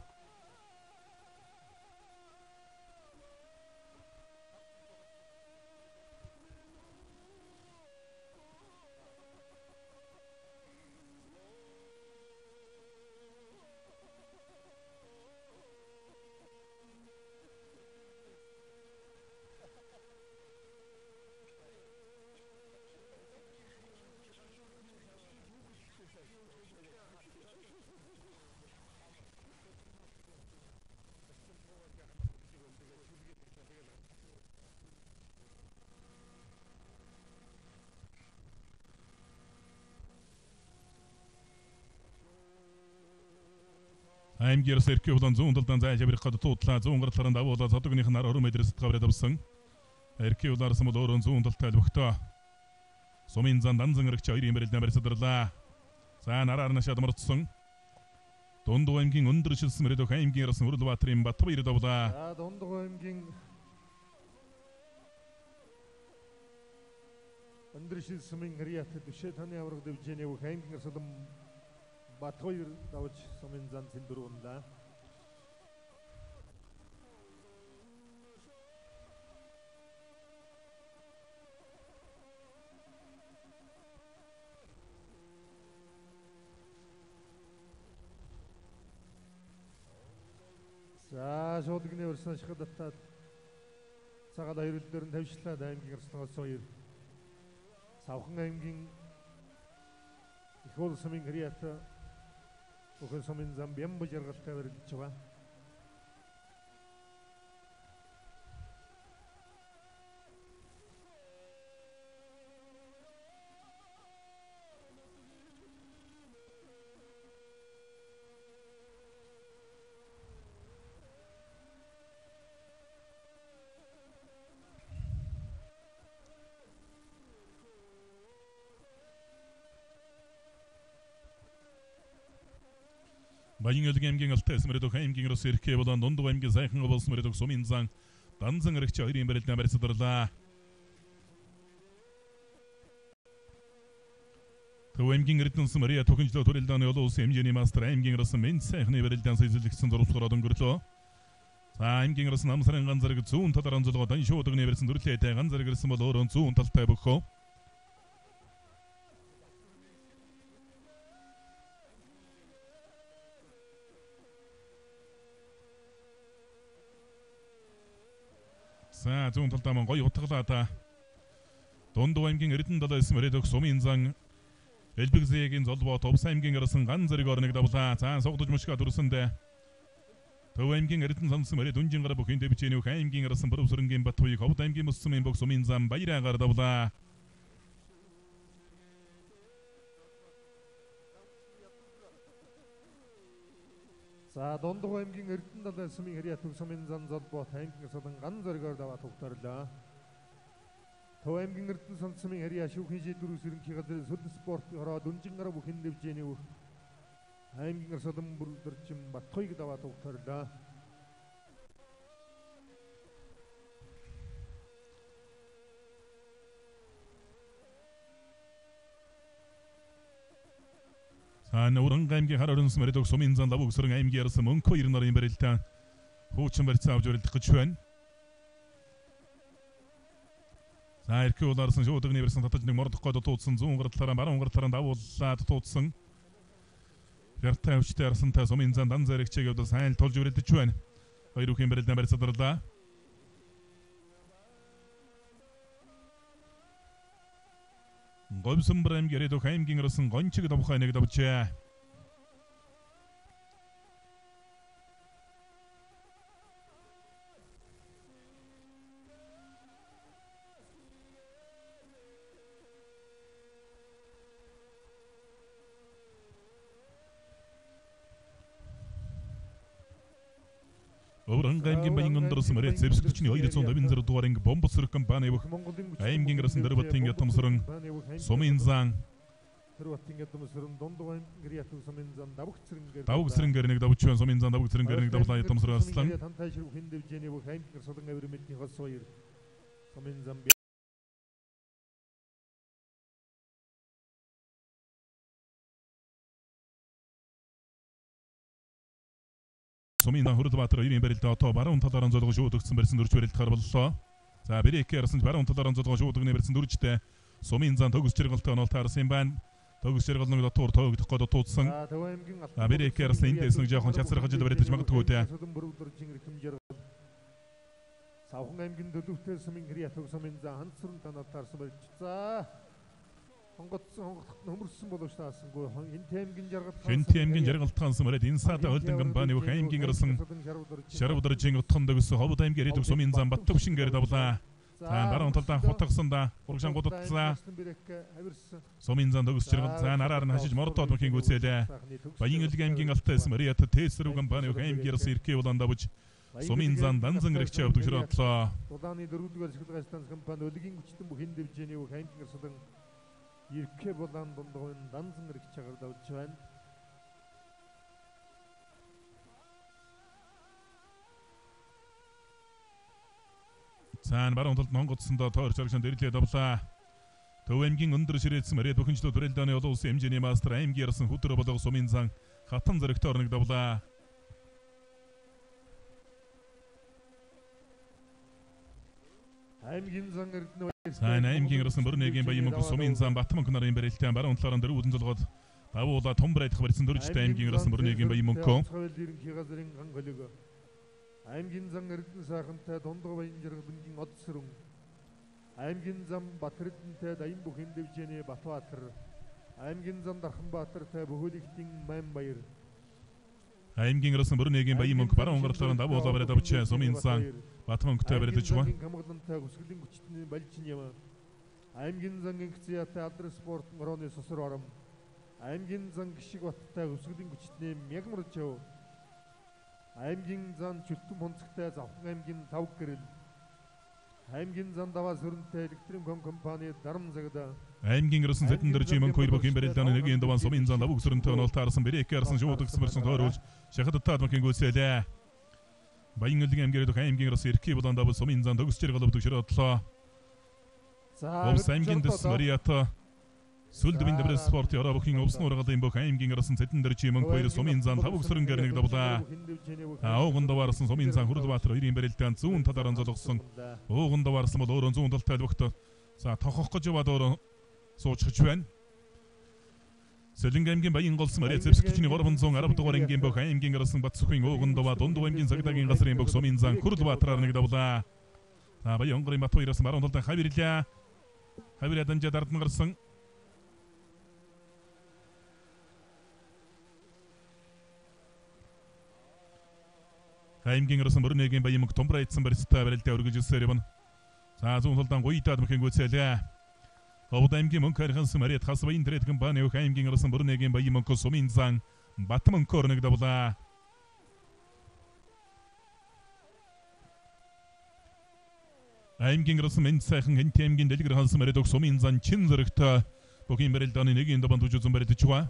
Аймгийн сэркий болон зүүн талдан зай жабрих гад туудлаа зүүн гартларын давуулаа цодогных нар 20 м-с тавраад авсан. Эркий улаарсан бол өөрөө зүүн талтай бөхтөө. Сумын зан данзан эргч 2 имбэрэлдэн барьсадарлаа. За нараар нашаад морцсон. Дундуу аймгийн өндөр шилсэн мөрөдөх аймгийн ярсан Үрлбаатарын Батбаяр давлаа. За Дундуу аймгийн өндөр шилсэн Мариат дэвшээ таны авраг дэвжээний бүх аймгийн ярсан Батбаяр давж сумын зан синдүрүүнлаа. За шуудгны өрсөн шахадтаад цагаал хоёрол дээр нь тавьчлаад аймгийн арслангаас хоёр Савхан аймгийн их улс сумын Мариат бүхэн сумын зам бямба жаргалтай барилж байгаа. Баян өлгийн аймгийн алтай мөрөдөх аймгийн рус эрхээ болон Дундуу аймгийн сайхан болс мөрөдөх сумын зан данзан эргч 2 имбэрэлдэн барьсадарлаа. Төв аймгийн эрдэнэс Мариат төхөнжлөө төрөлдөөний олон улсын хэмжээний мастер аймгийн рус мен сайхны барилдаан сэзэлэгдсэн зурвсгараад өнгөрлөө. За аймгийн рус намсрын ган зэрэг зүүн талаар онцлогоо дан шуудганы барьсан төрлөөтэй ган зэрэг ирсэн бол өөрөө зүүн талтай бөхөө. За зүүн талдаа мөн гоё утгалаа та. Дундуу аймгийн Эрдэнэ далай мөрөдөх сумын зан Элбэгзээгийн золбоот Увс аймгийн арсан ган зэрэг орныг давлаа. За сугдаж мөшгөө дүрсэндээ Төв аймгийн Эрдэнэ санс мөрөд үнжин гар бүхэн дэвчээний аймгийн арсан Боров сүрэнгийн Батбаяр Ховд аймгийн мөссөмийн бог сумын зан Баяраагаар давлаа. За Дундуу аймгийн Эрдэнэ далай сумын Мариат сумын зан золбоот аймгийн арсан ган зэргээр даваа тогтоорлоо. Төв аймгийн Эрдэнэ санс сумын Мариат шүүхийн шийдвэрийн ерөнхий газрын сүлд спорт ороод үнжин гар бүхэн дэвжээний аймгийн арсан бүрдэрчим Батбаяр даваа тогтоорлоо. Нүүрэн аймгийн хар орон мөрөдөх сумын зан лав өгсөрөн аймгийн ярсан мөнхөө 90 нарын барилдаан хуучин барьцаа авч барилдах гэж байна. Эрхээ улаарсан шуудагны бэрсэн татаж нэг мордох гээд туудсан 100 гартлаараа баруун гартлаараа давуулаад туудсан. Яртай өвчтэй арсантай сумын зан дан зэрэгчийг явдал сайн тулж өрөлдөж байна. Хоёр үхэн бэрэлдэн барьцаадарлаа. Говьсомбрэм гэрэдөх аймгийн арсан гончиг давхай нэг давчаа. Аймгийн баян өндрсөн мөрөд зэвсгчний 250 дугаар анги бомбосрох компани бүх аймгийн арсан дэрбатын ятамсран сумын зан Тэрватын ятамсран дундуу аймгийн гэрят сумын зан давгцрэнгээр нэг давчван сумын зан давгцрэнгээр нэг давлаа ятамсран аслан тантайшруу хиндевжэний бүх аймгийн арсан авирмэтний хос хоёр сумын зан Сумын Хүрдбаатар 2-ын барилдаа одоо баруун талаараа золгоо шуудагдсан барьсан дөрж барилдахаар боллоо. За бэрээкээ арсан баруун талаараа золгоо шуудагны барьсан дөржтэй сумын зан төгс чиргэлтэй онол таарсан байна. Төгс чиргэл нэг дотор тоогдох гээд туудсан. За бэрээкээ арсан эндээс нэг жоохон чацрахаж баригдаж магадгүй дээ. Савхан аймгийн төлөвтэй сумын гэрээ төгс сумын зан хансрын танаа таарсан барьж. За хөмөрсөн боловч таасангүй Хинт аймгийн жаргалтаансан мөрөд инсаата холдон компани бүх аймгийн арсан шарвдаржин утхан дэгс ховд аймгийн дэв сумын зан бат төвшингээр давлаа. За баруун талдаа хутгсанда урагшаан гудалцлаа. Сумын зан төгс чиргэл за нараар нь хашиж мордоод мөхийн гүцээлээ. Баян элэг аймгийн алтайс мөрөд тээсрүү компани бүх аймгийн арсан иркээ болон давж сумын зан данзан гэрэгч авдаг широодлоо. Удааны дөрөвдүгээр ашиглаж станц компани өлгийн хүчтэн бүх энэ дэвжээний бүх аймгийн арсан Иркэ болон дундгын данзан гэрэгч чагаар давж байна. Цаан баруун талд Монгодсондоо тойрч аргашаан дэрлээ давлаа. Төв аймгийн өндөр ширээдсэн мөрөд бүхэнчлөө төрөлдөөний олон улсын хэмжээний мастер аймгийн арсан хөтөр болго сумын зан хатан зэрэгтэй орног давлаа. Аймгийн зан эрдэнэ сайн аймгийн арсан бүрнэгийн баян мөнгө сумын зан Батмонк нарын барилтаа баруун талаараа дөрвөн золгоод давуула том барайдах барьсан дөржтэй аймгийн арсан бүрнэгийн баян мөнгө ерөнхий газрын ган хөлөг аймгийн зан эрдэнэ сайхантай дундгой баян жаргалангийн одсрон аймгийн зан Батэрдэнтэй даян бүх энэ дэвжээний Батбаатар аймгийн зан Дарханбаатартай Бөхөөлөгтийн Маймбаяр аймгийн арсан бүрнэгийн баян мөнгө баруун талаараа давуула барайд авчаа сумын зан Батмонктой барилдаж байна. Камгалантай хүсгэлийн хүчтний балжин яма. Аймгийн зан инкциятай алдрын спорт мөрөөний сосор ором. Аймгийн зан гişиг баттай хүсгэлийн хүчтний мягмарчав. Аймгийн зан чөлтөн хонцгтай завхан аймгийн тав гэрэл. Аймгийн зан даваа сөрөнтэй электрикон компани дарам загда. Аймгийн арсан зэтэн дөржи мөнгө хоёр бүхэн барилдааны нэг энэ даван сумын зан давуу сөрөнтэй онол таарсан бэрээкээ арсан шуудагсан барьсан тойруулж шахадтаад мөнгө гүйцээлээ. Баян элэг аймгийн аймгийн арсан иркээ болон давуу сумын зан төгс чиргэлөвдөг широодлоо. Овс аймгийн дэс Мариата Сүлдвин дэврэ спорт яраа бүхэн овс нуургалын бүх аймгийн арсан зэтэн дөржи мөнгө хоёр сумын зан тав өсрөнгөр нэг давлаа. Ууган даваарсан сумын зан Хүрдбаатар 2-ын барилдаан зүүн талаараа золгосон. Ууган даваарсан бол өөрөө зүүн талтай бүгд за тохох гэж яваад өөрөө суучж байна. Сэлэнг аймгийн баян голсон мөрөд зэвсгчний 310 дугаар ангийн бүх аймгийн арсан Батсүхийн ууган даваа дундуу аймгийн загдагийн газрын бүх сумын зан Хүрдбаатараар нэг давлаа. За баян онгорын бат хоёроос баруун талдаа хавирлаа. Хавираа данжаа дардан гарсан. Аймгийн арсан бүрнэгийн баян мөнгө томбраа идсэн барьцтай барилдаа өргөж өссөөр явна. За зүүн талдаа гуйдаад мөхийн гүйцээлээ. Ховд аймгийн мөнгө харихансан мөрөд хас баян трэд компани бүх аймгийн арсан бүрнэгийн баян мөнгө сумын зан Батмонкор нэг давлаа. Аймгийн арсан мэнд сайхан Хинт аймгийн дэлгэр хансан мөрөд сумын зан чин зэрэгтэй бүхэн барилдааны нэг энэ даван дүжүүзэн барилдаж байна.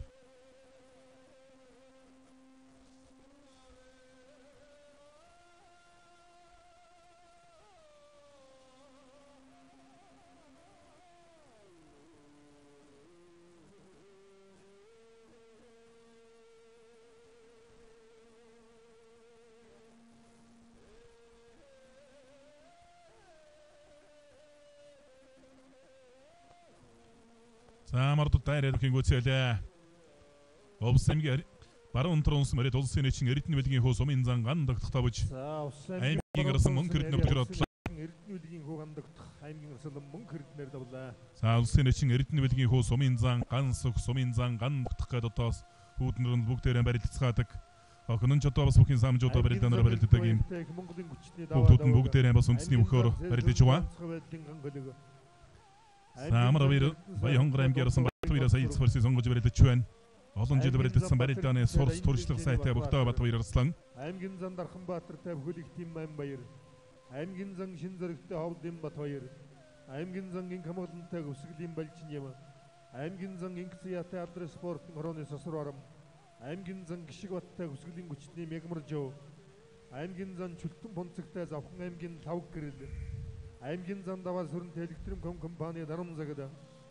За мардад дайраад гингүүцээлээ. Овсэмгээр баруун тронс мөрөд улсын эчин эрдэнэ билгийн хөө сумын зан гандагт тавж. За Увс аймгийн гарсан мөнгө эрдэнэ өвдөг эрдэнэ билгийн хөө гандагт аймгийн гарсан мөнгө эрдэнээр давлаа. За улсын эчин эрдэнэ билгийн хөө сумын зан гансөх сумын зан гандагт гээд одоос хүүднэр нь бүгдээрээ барилцгаадаг. Охин нь ч одоо бас бүхэн самжуудаа барилданаар барилддаг юм. Бүгд нь бүгдээрээ бас үндэсний мөхөөр барилдаж байгаа. Самаравир Баянгар аймгийн Батбаяр саяц форсис сонгож барилдаж байна. Олон жил барилдсан барилдааны сурц туршлага сайтай Богдоо Батбаяр Арслан. Аймгийн зан Дарханбаатартай бүхэл их тим Баяр. Аймгийн зан Шин зэрэгтэй Ховдын Батбаяр. Аймгийн зан Инк хамгаалалттай Өсгөлийн Балчин юм. Аймгийн зан Инк Цяатай Алдрын спортын хорооны Сосор Арам. Аймгийн зан Гişгбаттай Өсгөлийн Гүчний Мегмаржоо. Аймгийн зан Чүлтэн Бонцогтой Завхан аймгийн Лавг гэрэл. Аймгийн зан Даваа сүрэнтэй электрон компани Дарамзагада.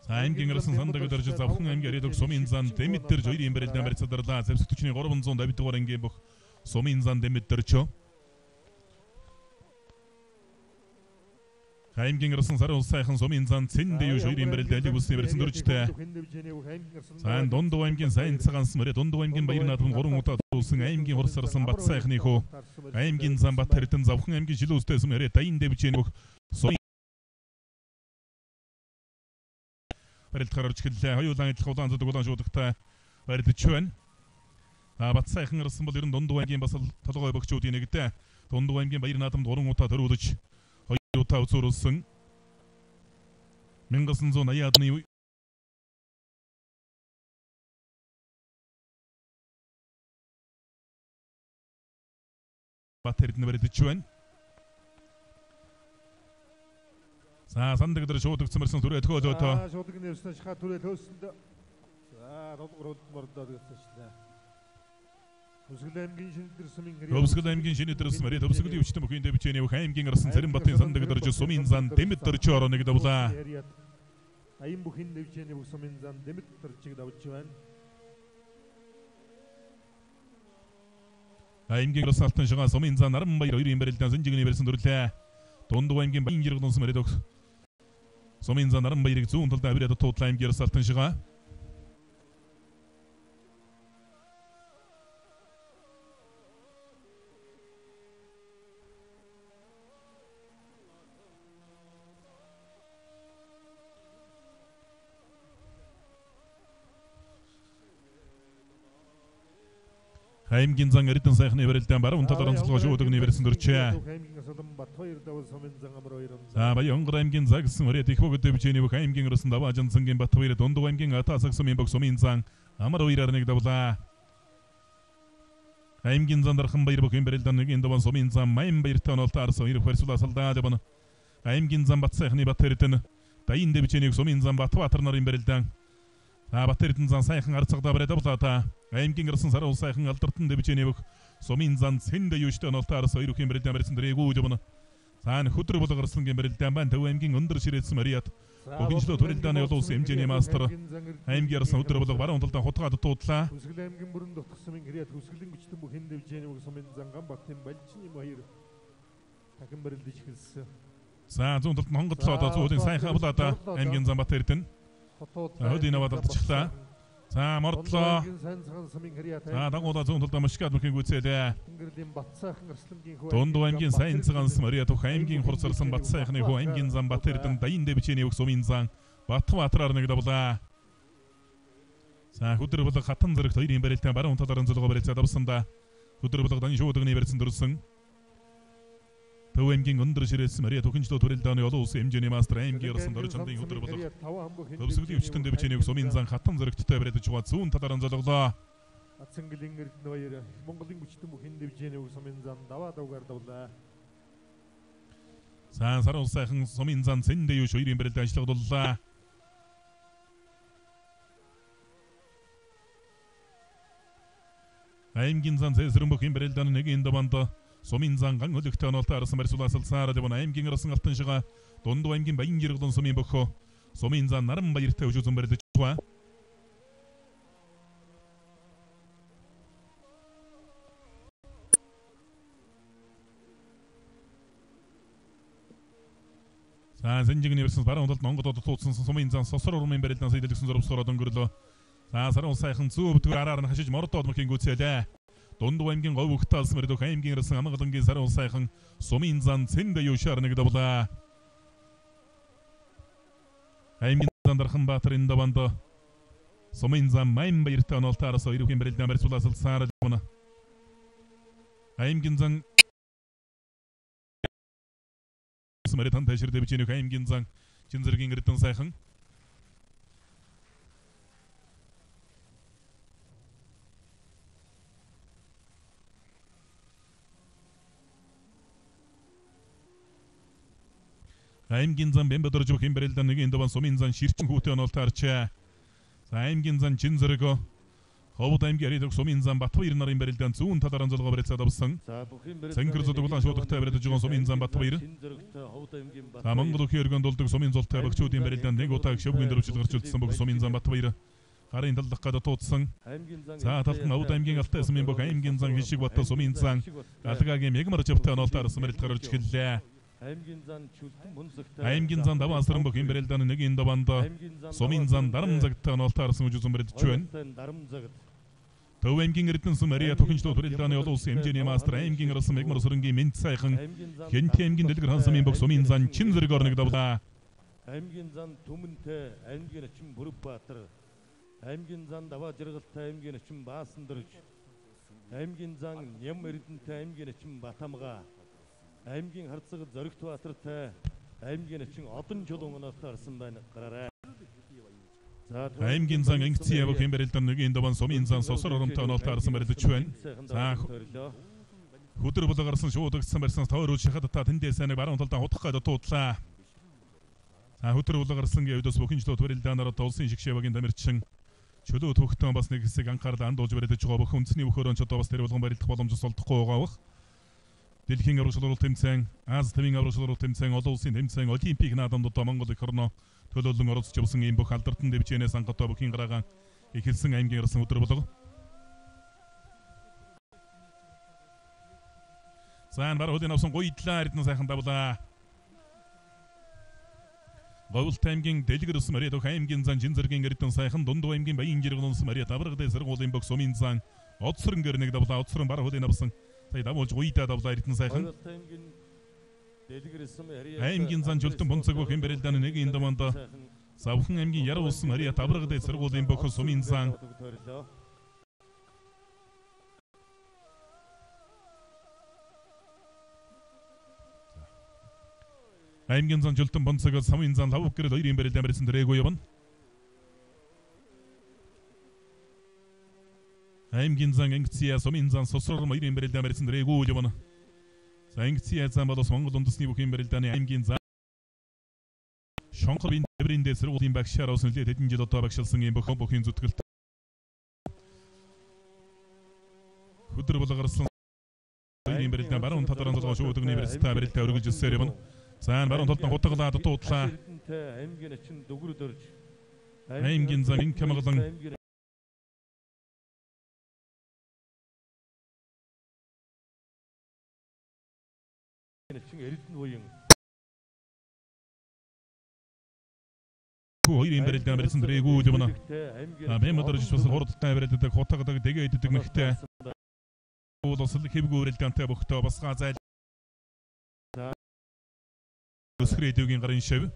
Аймгийн гарсан сандаг дөрж Завхан аймгийн Редок сумын зан Дэмэттэр хоёрын барилдаан барьцаадарлаа. Зэвсэгтүчний 350 дугаар ангийн бүх сумын зан Дэмэттэрчөө. Аймгийн гарсан сарын сайхан сумын зан Цэндэ хоёрын барилдаалыг үсний барьсан дөржтэй. Сан Дундуу аймгийн сайн цагаанс мөрө Дундуу аймгийн Баяр наадам 3 удаа туулсан аймгийн хурц сарсан Бат сайхны хөө. Аймгийн зан Бат хэрдэн Завхан аймгийн Жилүүстэйс мөрө Дайн дэвчээн бүх барилдахаар орж эхэллээ. Хоёулаа адилхан улаан зэдэг улаан шуудагтай барилдаж байна. Бат сайхан гарсан бол ер нь Дундуу аймгийн бас толгой богчуудын нэгдээ. Дундуу аймгийн Баяр наадамд 3 удаа төрүүлж 2 удаа үзүүлсэн. 1980-ад оны Бат хэрдэн барилдаж байна. За сандаг дээр шуудагцсан мөрсөн түрээ төхөөлөөтөө. Шуудаг нэрсэн шахаа түрээ төөсөнд. За долгорууд мордоод өсөжлээ. Төвсгөл аймгийн шинэдэр сумын хэрэг. Төвсгөл аймгийн шинэдэр сум мөрөө төвсгөлийн өвчтөн бүхэн дэвчээний бүх аймгийн гарсан Зарим Батын сандаг дээр сумын зан Дэмэт дөрч ороо нэг давлаа. Аян бүхэн дэвчээний бүх сумын зан Дэмэт дөрчиг давж байна. Аймгийн гарсан алтан шигаа сумын зан Наранбаяр хоёрын барилдаан Сэнжигний барьсан дүрлээ. Дундуу аймгийн Баян жиргэн сум мөрөө сумын зан Наранбаярыг зүүн талд авираад туудлаа аймгийн гарсан алтан шигаа. Аймгийн зан эрдэн сайхны барилдаан баруун талаар онцлогоо шуудагны барьсан дөрчээ. За Баянгар аймгийн Загсан мөрөд их богд дэвчээний бүх аймгийн өрсөн даваа жанцангийн Батбаяр Дундуу аймгийн Атасаг сумын бүх сумын зан амар уяраар нэг давлаа. Аймгийн зан Дарханбаяр бүхэн барилдаан нэг даван сумын зан Маянбаяртай онолтой арсан ирэх барьсуулаа салдаа дэвэн. Аймгийн зан Бат сайхны Бат хэрдэн Дайн дэвчээний сумын зан Батбаатар нарын барилдаан. Бат хэрдэн зан сайхан арцагдаа бариад давлаа та. Аймгийн гарсан сарын сайхан алдартан дэвчээний бүх сумын зан Цэндэ юуштай онолтой арсан ирэх юм барилдаан барьсан дэрэгүү дэвэн. Цаан хөдөр болго гарслангийн барилдаан байна. Төв аймгийн өндөр ширээдсэн Мариат. Богинчлоо төрөлдөөний улс хэмжээний мастер. Аймгийн гарсан өдөр болго баруун талдаа хутгаад дуудлаа. Өсгөл аймгийн бүрэн дотгосмын Мариат өсгөлийн гүчтэн бүхэн дэвжээний бүх сумын зан Ганбатын Балчин юм хоёр. Дахин барилдаж эхэлсэн. За зүүн талд Монголоо зүүлийн сайхан булаада аймгийн зан Бат хэрдэн. Хөдийн аваад алдчихлаа. За мордлоо. За дагуулаа зүүн талд Машгад бүхэн гүйцээлээ. Дундуу аймгийн сайн цагаанс Мариат бүх аймгийн хурцарсан Бат сайхны хөө аймгийн зан Бат хэрдэн Дайн дэвчээний бүх сумын зан Батбаатараар нэг давлаа. За хөдөр болго хатан зэрэгт хоёрын барилдаан баруун талаар зөлгөө барилцаад авсандаа хөдөр болго дан шуудагны барьсан дөрсөн. Төв аймгийн өндөр ширээдсэн Мариат өхөнчлөө төрөлдөөний олон улсын хэмжээний мастер аймгийн гарсан дөрж чандын хөдөр болго төвсгөлийн өвчтөн дэвчээний сумын зан хатан зэрэгттэй бариадж байгаа зүүн талаар зөлглөө. Ацангалын эрдэнэ баяр Монголын хүчтэн бүхэн дэвжээний сумын зан даваа давгаар давлаа. Сан сарын сайхан сумын зан Цэндэ юуш хоёрын барилдаан ажиллагдууллаа. Аймгийн зан Цэсрэн бүхэн барилдааны нэг энэ даванд сумын зан ган хөлөгтэй онолтой арсан барьсуулаа салсаар дэвэн аймгийн гарсан алтан шигаа Дундуу аймгийн Баян жиргэн сумын бөхөө сумын зан Наранбаяртай өжүүзэн барилдаж байгаа. За Сэнжигний версэнс баруун талд Монгол тууцсан сумын зан сосор урмын барилдан сайдэлгсэн зурвсороод өнгөрлөө. Сарун сайхан зүүв бүтгээр араар нь хашиж мордоод мөхийн гүцээлээ. Дундуу аймгийн говь өгталс мөрдөх аймгийн ирсэн амгалангийн сарун сайхан сумын зан цэндэ юушаар нэг давлаа. Аймгийн зан дархан Баатарын даванд сумын зан майн баяртай онолтаараас ирүүхийн барилдан барьцуулаад саарал мөн. Аймгийн зан Смаритан ташир дэвчэний аймгийн зан Чинзэргийн эрдэн сайхан аймгийн зан Бэмбэдэрж бүхэн барилдан нэг даван сумын зан ширчин хүүтэй онолтаарчаа. Аймгийн зан Чинзэрэг Ховд аймгийн арид сумын зан Батбаяр нарын барилдан зүүн талаараа золгоо барилцаад авсан. Цэнгэр зодглон шуудагтай барилдаж байгаа сумын зан Батбаяр. Монгол өхөн өргөнд болдог сумын золтой багчуудын барилдан нэг удаа шөвгөн дөрвчл гарч үлдсэн бүх сумын зан Батбаяр. Гарын талдах гадаа туудсан. За талд нь Ховд аймгийн алтай сумын бүх аймгийн зан хишиг бат сумын зан Алгагийн мегмар жавтай онолтоор барилд гарч эхэллээ. Аймгийн зан даван асран бүх барилдан нэг энэ даванд сумын зан дарам загтаа онолтоор үзүүн барилдж байна. Төв аймгийн эрдэнэс Мария Тохинчлууд барилдааны олон улсын хэмжээний мастер аймгийн арсан мегмар сүрэнгийн мэд сайхан Хэнти аймгийн дэлгэр хансамын бүх сумын зан Чинзэрэг орног давлаа. Аймгийн зан Түмэнтэй аймгийн ачин Бүрбаатар аймгийн зан Даваа Жаргалтай аймгийн ачин Баасандэрж аймгийн зан Ням Эрдэнэтэй аймгийн ачин Батамга аймгийн Харцаг Зоригт Баатартай аймгийн ачин Одон Чулуун онолтой арсан байна гараарай. Аймгийн зан Ангицын явах юм барилдан нэг энэ даван сумын зан сосор оромтой онолтой арсан барилдаж байна. За хөдөр булгарсан шуудагдсан барьсан тойроо шахад та тэндээс нэг баруун талдаа худах гадаа дуудлаа. За хөдөр булгарсан гэвдөөс бүхэнчлүүд барилдаанаар улсын шигшээвагийн дамирчин чөлөө төвхтөн бас нэг хэсэг анхаарал андуулж барилдаж байгаа бүх үндэсний бөхөрөнд одоо бас тэр болгон барилдах боломжтой олдохгүй байгаа бах. Дэлхийн аврагчлал тэмцээн, Аз төвийн аврагчлал тэмцээн, олон улсын тэмцээн, олимпик наадамд Монгол их орно төлөөлөн оролцож явсан ийм бүх алдартай дэвжээнээс анхаатай бүхийн гараагаан эхэлсэн аймгийн ирсэн өдөр болго. Сан баруудын авсан гойдлаа эрдэнэ сайхан давлаа. Говьлт аймгийн дэлгэрс Мария Тох аймгийн зан Чинзэргийн эрдэнэ сайхан Дундуу аймгийн Баян жиргэнс Мария Таврагд сэргуулийн бүх сумын зан Одсрон гэрнэг давлаа. Одсрон баруудын авсан сая давуулж гойдаа давлаа эрдэнэ сайхан. Аймгийн зан жолтон бонцог бүх юм барилдааны нэг энэ даманд Савхан аймгийн Яр улс Мария Таврагд сэргуулийн бүх сумын зан аймгийн зан жолтон бонцог сумын зан лав гэрэл хоёрын барилдаан барьсан дэрэгөө явна. Аймгийн зан Ангицын сумын зан сосрор хоёрын барилдаан барьсан дэрэгөө явна. Ангицын зан болос Монгол үндэсний бүхэн барилдааны аймгийн зан Шонхорын дэврийн дэсрүүлийн багшаар усан лээд хэдэн жил одоо багшилсан юм бүхэн зүтгэлт хөдөр булгарсан хоёрын барилдаан баруун талаар золгоо шууд өгний барилтаа барилтаа өргөж өссөөр явна. Цаан баруун талд нь хутгалаад дуудлаа. Аймгийн ачин Дүгүрд орж аймгийн зан Инкамгалан Эрдэнэ буян хоёрын барилдаан барьсан дэрэгүү явна. Бэмбэдэрж бас хурдтай барилдадаг хутгадаг дэгээддэг мэгтэй. Уулсал хэвгүй барилдаантай бөхтөө бас газайл өсгөрөдөгийн гарын шив.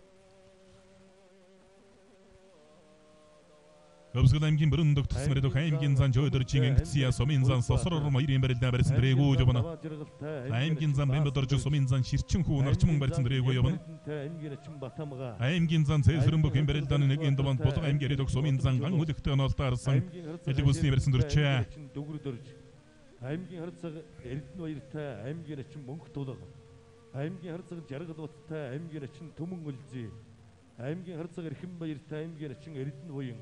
Өвсгөл аймгийн бөрөндөг тусмэрдөх аймгийн зан жойдоржин Ангицын сумын зан сосрор хоёрын барилдаан барьсан дэрэгүү явна. Аймгийн зан Бэмбэдэрж сумын зан ширчин хүү нарчман барьсан дэрэгүү явна. Аймгийн зан Цэсрэн бүхэн барилдааны нэг энэ даванд Булган аймгийн арид сумын зан ган хөлөгтэй онолтой арсан элэг усны барьсан дөрчээ. Аймгийн Харцаг Эрдэнэ баяртай аймгийн ачин Мөнх тулга. Аймгийн Харцаг Жаргал баттай аймгийн ачин Түмэн үлзий. Аймгийн Харцаг Эрхэм баяртай аймгийн ачин Эрдэнэ буян.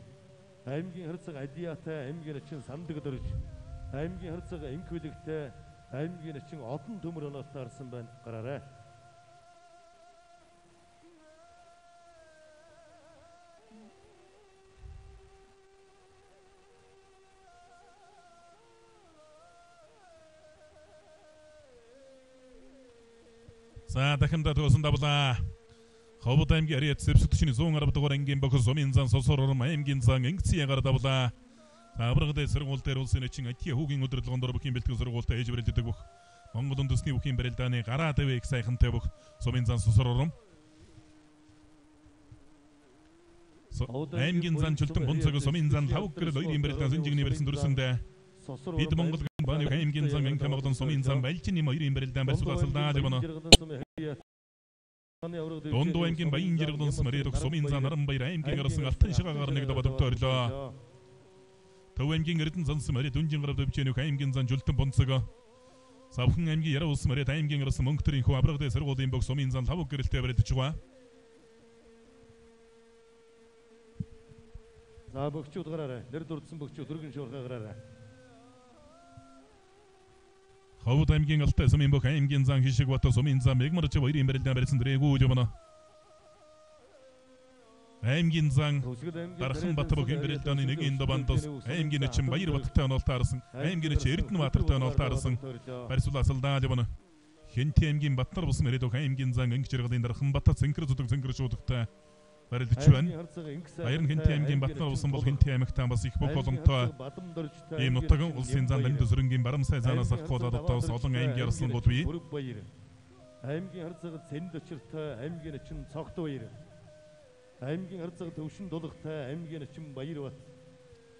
Аймгийн Харцаг Адиатай аймгийн ачин Сандаг дөрж. Аймгийн Харцаг Инквилэгтэй аймгийн ачин Одон төмөр онолтой арсан байна гараарай. За дахин да туусан давлаа. Ховд аймгийн Ариат Сэвсэгтчний 110 дугаар ангийн бохос Сумын зан Сосорором аймгийн зан Инкциягаар давлаа. Аврагд сургууль дээр улсын эчин IT хүүгийн өдөрлөгөндөр бүхийн бэлтгэн сургуультай ээжбэрлэдэг бүх Монгол үндэсний бүхийн барилдааны гараа дэвэг сайхантай бүх Сумын зан Сосорором аймгийн зан чөлтөн бунцаг Сумын зан 5 гэрэл 2 барилдаан сэнжигний барьсан дүрсэндээ бид Монгол бааны аймгийн зан Инкамагдан Сумын зан Балжины 2 барилдаан барьсуулаад явна. Дондоо аймгийн Баян жиргалан Смаридох Сумын зан Наранбаяр аймгийн гарсан алтан шигагаар нэг даваад өгтөрлөө. Төв аймгийн Эрдэнэ зан Смарид Дүнжин гарав дэвчэнүх аймгийн зан Жөлтөн бунцаг. Савхан аймгийн Яруу Смарид аймгийн гарсан Мөнгөтрийн хүү Аврагд сургуулийн бог Сумын зан 5 гэрэлтэй барилдаж байгаа. За бөгчүүд гараарай. Нэр дурдсан бөгчүүд өргөн шуурхай гараарай. Ховд аймгийн Алтай Сумын бүх аймгийн зан Хишиг бат Сумын зан Мегмарч 2 барилдаан барьсан дэрэгүү явна. Аймгийн зан Дархан бат бүхэн барилдааны нэгийн добандос аймгийн эчин Баяр баттай онолтаарсан аймгийн эчин Эрдэнэбаатартай онолтаарсан барьсуулаад явна. Хэнти аймгийн Батнар бус мэрэгдөх аймгийн зан Инг жиргалын Дархан бат цэнхэр зүдэг цэнхэр шуудагтай барилдаж байна. Баяр нь Хэнти аймгийн Батнар бусан бол Хэнти аймагтаа бас их бүх боломжтой ийм нутаган улсын зан дамд зүрэнгийн барам сай занаас ахгуулаад одоо олон аймгийн арслан бод бий. Аймгийн харцаг цэнд очиртой аймгийн эчин Цогт Баяр. Аймгийн харцаг Төвшин дулгатай аймгийн эчин Баярбат.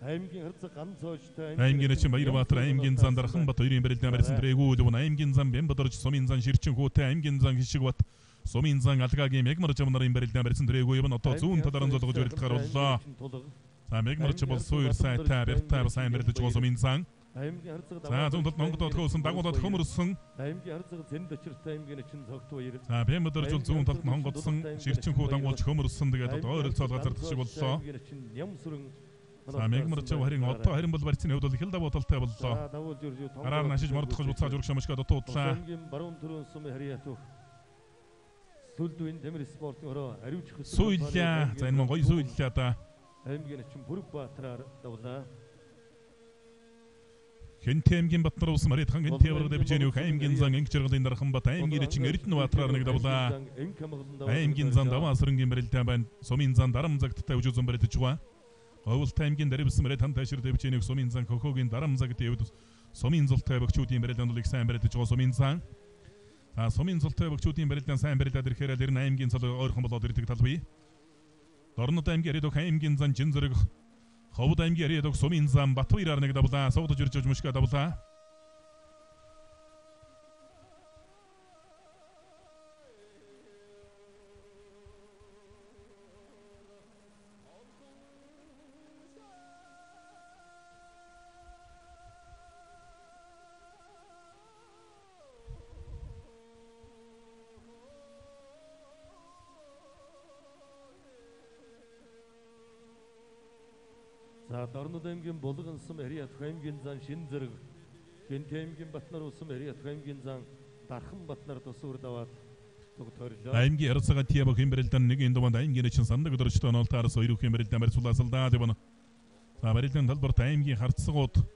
Аймгийн харцаг Ганцоочтой аймгийн эчин Баярбаатар аймгийн зан Дархан бат 2 барилдаан барьсан дэрэгүү явна. Аймгийн зан Бямбадарч Сумын зан Ширчин хүүтэй аймгийн зан Хишиг бат Сумын зан Алгагийн Мегмарч нарын барилдаан барьсан дэрэгүү явна. Одоо зүүн талаараа золгож барилдахаар боллоо. За Мегмарч бол суур сайтай бэртээр сайн барилдаж байгаа Сумын зан. аймгийн харцаг За зүүн талд Монгол төхөөсөн дагуулад хөмөрсөн. аймгийн харцаг цэнд очиртой аймгийн эчин Цогт Баяр. За Бямбадарч бол зүүн талд хонгодсон Ширчин хүү дагуулж хөмөрсөн. Тэгээд одоо ойролцоол газардах шиг боллоо. За Мегмарч харин бол барьцны хувьд бол их л давуу талтай боллоо. Гараар нь ашиж мордохож буцааж урагш амшгаа дутуудлаа. Аймгийн баруун төрийн Сумын Хариатух Сүлдвийн Тамир спортын хороо ариуч хөс. Сүүллээ. За энэ мөн гоё сүүллээ да. аймгийн эчин Бүрэгбаатараар давлаа. Хэнти аймгийн Батнар ус Марид хан Хэнти аврагд бижэнүх аймгийн зан Инг жиргалын Дархан бат аймгийн эчин Эрдэнэбаатараар нэг давлаа. Аймгийн зан Даваа сөрөнгийн барилдаан байна. Сумын зан Дарамзагттай үжүүзэн барилдаж байгаа. Говьлт аймгийн Дарибс Марид хан ташир дэвчэнүх Сумын зан Хөхөгийн Дарамзагт явд Сумын зултай бөгчүүдийн барилдааныг сайн барилдаж байгаа Сумын зан. Сумын зултай бөгчүүдийн барилдаан сайн барилдаад ирэхээр л аймгийн цол ойрхон болоод ирдэг тал бий. Дорнод аймгийн Аридох аймгийн зан Жинзэрэг Ховд аймгийн Аридох Сумын зан Батбаяраар нэг давлаа. Согдож ирж мөшгөө давлаа. За Дорнод аймгийн Булган сум Хариатух аймгийн зан Шинзэрэг. Хэнти аймгийн Батнар ус сум Хариатух аймгийн зан Дархан Батнар тусуур даваад тогтоорлоо. Аймгийн Арцага Тиабах хэмбэрэлдэн нэг энэ дунд аймгийн эчин сандаг өдөрчтэй онолтоорос хоёр хэмбэрэлдэн барьцуулаад явна. За барилдан талбарт аймгийн харцгууд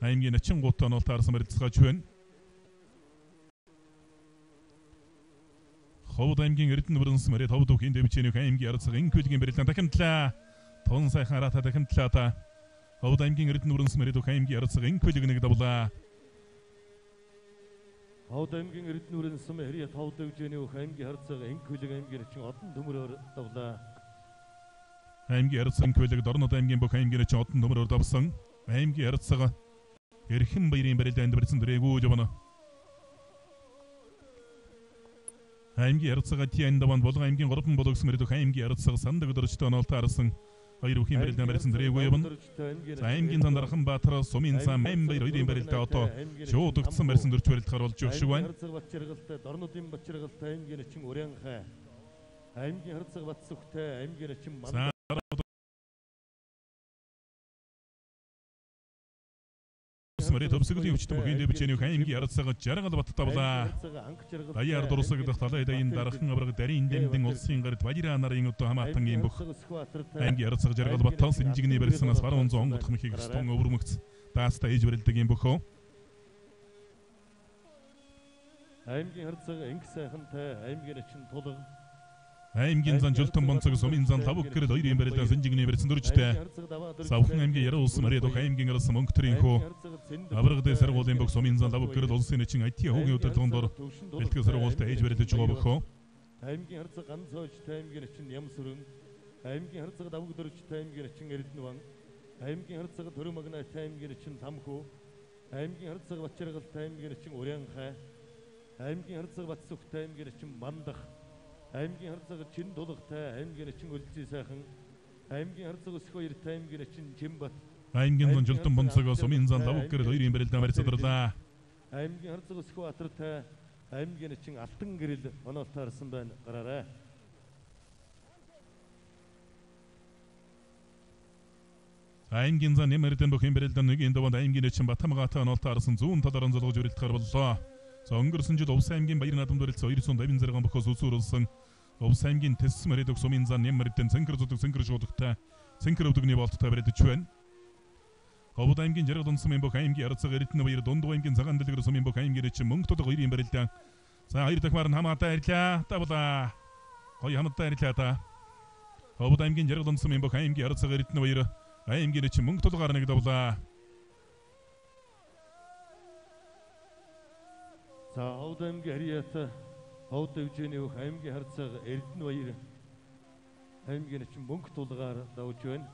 аймгийн эчин гут онолтоорос барьцгааж байна. Ховд аймгийн Эрдэнэ бүрэнс Марид Ховд бүхийн дэвчэнүх аймгийн Арцага инквилгийн барилдан дахинтлаа. Тон сайхан хараатай дахинтлаа та. Ховд аймгийн Эрдэнэ бүрэнс Марид аймгийн Арцага инквилэг нэг давлаа. Ховд аймгийн Эрдэнэ бүрэнс Хариат Ховд дэвчэнүх аймгийн Арцага инквилэг аймгийн эчин Одон төмөрөөр давлаа. Аймгийн Арцага инквилэг Дорнод аймгийн бүх аймгийн эчин Одон төмөрөөр давсан. Аймгийн Арцага Эрхэм Баярын барилдаанд барьсан дэрэгүү явна. Аймгийн Арцага Тиан даван Булган аймгийн 3 болгос Марид аймгийн Арцага сандаг өдөрчтэй онолтоорсон хоёр бүхийн барилдаан барьсан дэрэгүү явна. Аймгийн зан Дархан Баатар Сумын зан Мамбаяр хоёрын барилдаа одоо шуудагдсан барьсан дөрч барилдахаар болж байгаа шиг байна. Харцаг Батчиргалтай Дорнодын Батчиргалтай аймгийн эчин Урянхай. Аймгийн Харцаг Батсүхтэй аймгийн эчин Ман. Марид төвсгөлийн өвчтөн бүхийн дэвчэнүх аймгийн Арцага жаргал бат давлаа. Даяар дурсагдах талай дайн Дархан авраг дарийн дэмдэн улсын гард Баяраа нарын одоо хамаатан юм бүх аймгийн Арцага жаргал бат тал сэнжигний барьснаас баруун зүүн онгодох мөхийг стон өвөрмөгц даастаа ээж барилдаг юм бөхөө. Аймгийн Харцага Инг сайхантай аймгийн эчин Тулга. аймгийн зан жолтон бонцог сумын зан лав гэрэд хоёрын барилдаа сэнжигний барьсан дөржтэй. Савхан аймгийн Яруу улс Мариадох аймгийн арсан мөнгөтрийн хөө Аврагд сэргуулийн бог сумын зан лав гэрэд улсын эчин IT хүүгийн удирдлагын дор бэлтгэл сэргуультай ээж барилдаж байгаа бохоо. Аймгийн харцаг ганц хойчтой аймгийн эчин Ямсүрэн, аймгийн харцаг давг дөржтэй аймгийн эчин Эрдэнэван, аймгийн харцаг Төрөмагнайтай аймгийн эчин Тамхүү, аймгийн харцаг Батчиргалтай аймгийн эчин Урянхай, аймгийн харцаг Батсүхтэй аймгийн эчин Мандах, аймгийн харцаг Чин Дулгатай аймгийн эчин Өлзий сайхан, аймгийн харцаг Өсхөөртэй аймгийн эчин Жимбат, аймгийн зан жолтон бонцог сумын зан лав гэрэд хоёрын барилдаа барьцаадрлаа. аймгийн харцаг Өсхөөбаатартай аймгийн эчин Алтан гэрэл онолтаарсан байна. Гараарай. Аймгийн зан нэмэрдэн бүхэн барилдан нэгийн даванд аймгийн эчин Батамгаатай онолтаарсан зүүн талаараа золгож өрөлтгөр боллоо. За өнгөрсөн жил Увс аймгийн Баяр наадам барилцсан 250 зэрэг бохоос үсүүрлсэн Увс аймгийн Тэс Мэридөх сумын зан нэмэрдэн цэнхэр зүдэг цэнхэр шуудагтай цэнхэр өвдөгний болттой барилдаж байна. Ховд аймгийн Жаргал сумын бүх аймгийн Арцаг Эрдэнэ Баяр Дундуу аймгийн Цагаан дэлгэр сумын бүх аймгийн эчин мөнгө тулг хоёрын барилдаан. За хоёр дахь маар хамаатай ирлээ. Тавла. Гоё хамаатай ирлээ та. Ховд аймгийн Жаргал сумын бүх аймгийн Арцаг Эрдэнэ Баяр аймгийн эчин мөнгө тулгаар нэг давлаа. За Ховд аймгийн Харьяат Ховд өвжиний бүх аймгийн харцаг Эрдэнэ Баяр аймгийн эчин мөнгө тулгаар давж байна.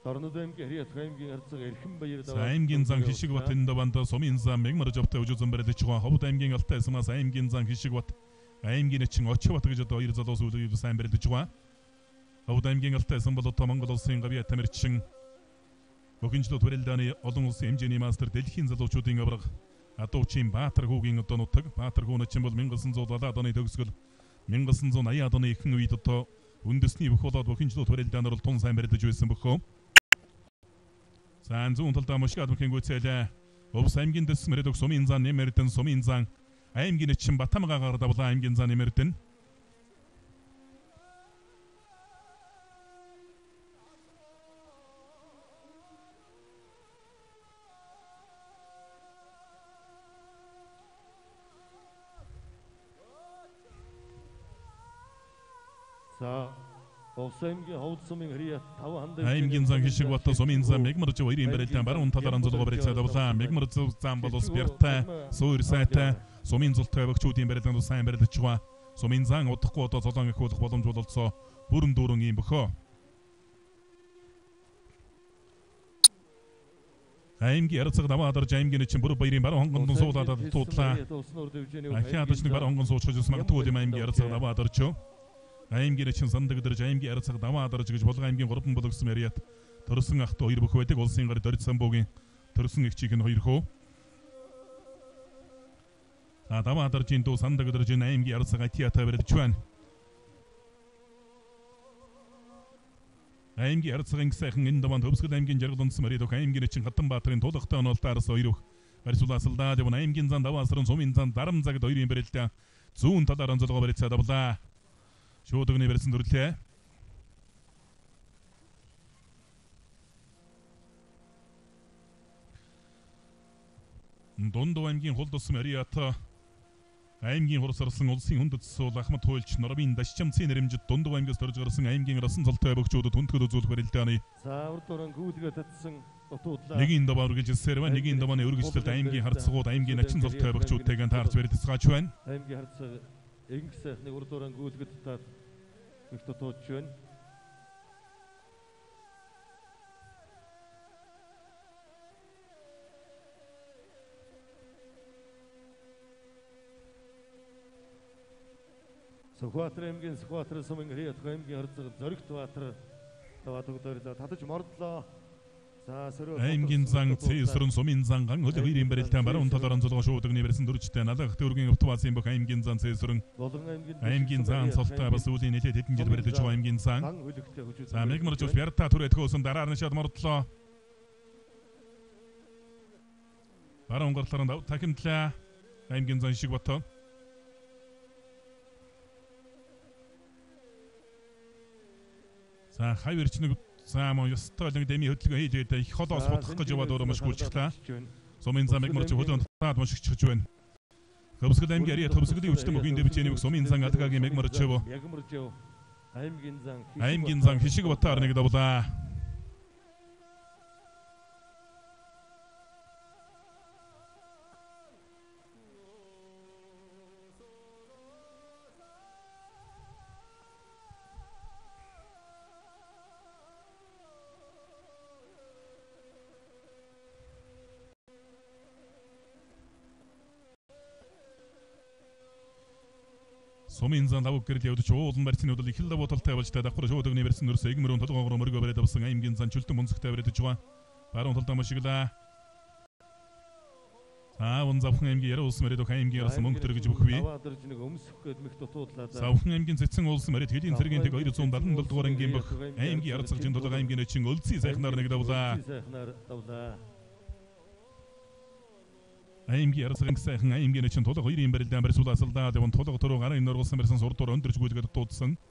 Дорнод аймгийн Харьяат аймгийн харцаг Эрхэн Баяр давж. Аймгийн зан Хишиг Батын даванд сумын зан Мегмар жавтай өжөзөн барилдаж байгаа. Ховд аймгийн Алтай сумаас аймгийн зан Хишиг Бат аймгийн эчин Очбат гэж одоо хоёр залуус үлээ сайн барилдаж байгаа. Ховд аймгийн Алтай сум бол одоо Монгол улсын гавьяа тамирчин Бохинчлууд барилдааны олон улсын хэмжээний мастер дэлхийн залуучуудын авраг Адуучин Баатар хүүгийн одоо нутаг Баатар хүү начин бол 1970-аад оны төгсгөл 1980-аад оны ихэнх үед одоо үндэсний бүх болоод Бохинчлууд барилдаанаар бол тун сайн барилдаж байсан бөхөө. Сан зүүн талдаа мушгад мөхийн гүйцээлээ. Увс аймгийн Тэс Мэридөх сумын зан нэмэрдэн сумын зан аймгийн эчин Батамгаагаар давлаа аймгийн зан нэмэрдэн. За Увс аймгийн Ховд сумын Харьяат 5 хандаа аймгийн зан Хишиг Бат сумын зан Мегмар жив хоёрын барилдаан баруун талаараа золгоо барилцаа давлаа. Мегмар зан бол ус бяртай суур сайтай сумын зултай багчуудын барилдаанд сайн барилдаж байгаа. Сумын зан удахгүй одоо золон их болох боломж бололцоо бүрэн дүүрэн юм бөхөө. Аймгийн Арцаг даваа дарж аймгийн эчин бүр баярын баруун хонгонд суулаад туудлаа. Ахиадч нэг баруун хонгон суучж магадгүй юм аймгийн Арцаг даваа дарж. Аймгийн эчин сандаг дэрж аймгийн Арцаг даваа дарж гэж Булган аймгийн 3 болгосон Яриат төрсөн ахт хоёр бүх байдаг улсын гар дөрж самбуугийн төрсөн их чиг нь хоёр хөө. За даваа даржийн дүү сандаг дэрж аймгийн Арцаг атиатай барьж байна. Аймгийн Арцагын сайхан энэ даваанд Хөвсгөл аймгийн Жаргал Мэридөх аймгийн эчин Хатанбаатарын тулгатай онолтоорс хоёр барьсуулаасалдаа явна аймгийн зан даваасрын сумын зан дарам загд хоёрын барилдаа зүүн талаар онцлогоо барьцаа давлаа. Шуудагны барьсан дүрлээ. Дундуу аймгийн Хулдус Мариат аймгийн хурсарсан улсын хүндэт суул Ахмад хуульч Нормын Дашчамцын нэрэмжит Дундуу аймгаас төрж гарсан аймгийн расан цолтой бөгчүүдэд хүндэтгэл үзүүлэх барилдааны урд дуран гүйлгээ татсан утуудлаа. Нэгийн даваа үргэлжилсээр байна. Нэгийн давааны үргэлжлэлд аймгийн харцгууд аймгийн начин цолтой бөгчүүдтэйгэн таарч барилдацгааж байна. Аймгийн харцаг Инг сайхны урд дуран гүйлгээ татаад их тутууч байна. Сүхбаатар аймгийн Сүхбаатар сумын Харьяат аймгийн харцаг Зоригт Баатар таваад өгдөөрлөө татаж мордлоо. За сөрөө аймгийн зан Цэсрэн сумын зан ган хөл хоёрын барилдаан баруун талаар онцлогоо шуудагны барьсан дөржтэй налах төргийн автовазын бүх аймгийн зан Цэсрэн аймгийн зан цолтой бас үлийн нэлээд хэдэн жил барилдаж байгаа аймгийн зан. За Мегмар жив бярта түрээд хөөсөн дараа нь шат мордлоо. Баруун гарлараа тахимтлаа аймгийн зан шиг бото. За хайрч нэг саамаа ёстой нэг дэми хөдөлгөөн хийж байдаг их холоос бодох гэж яваад өөрөө маш гүйлчихлээ. Сумын зам Мегмар жив хөлөнд таад маш их чиж байна. Хөвсгөл аймгийн ария төвсгөлийн өвчтөн бүхийн дэвчээний сумын зан алгагийн мягмарчэв. Аймгийн зан хишиг батаар нэг давлаа. Сумын зан давг гэрэл явдч уулан барьцны удал их л давталтай болж та давхар шууд өгний барьсан нөрс игмэрүүн толгоогоор мөргөө бариад авсан аймгийн зан чөлтөн мөнцгтэй бариад байгаа. Баруун талдаа машиглаа. Савхан завхан аймгийн яруу улс мөрөд аймгийн ярсан мөнгө төрөж бөхвээ. Савхан аймгийн цэцэн улс мөрөд хэдийн цэргийн тэг 277 дугаар ангийн бөх аймгийн ярцгийн толгой аймгийн эчин өлцийн сайхнаар нэг давлаа. Аймгийн ярцгийн сайхан аймгийн эчин толгой 2-ын барилдаан барьсуулаасалдаа дэвэн толгой төрөө гарын нөргөлсөн барьсан сурдуур өндөрж гүйдгээд дуудсан.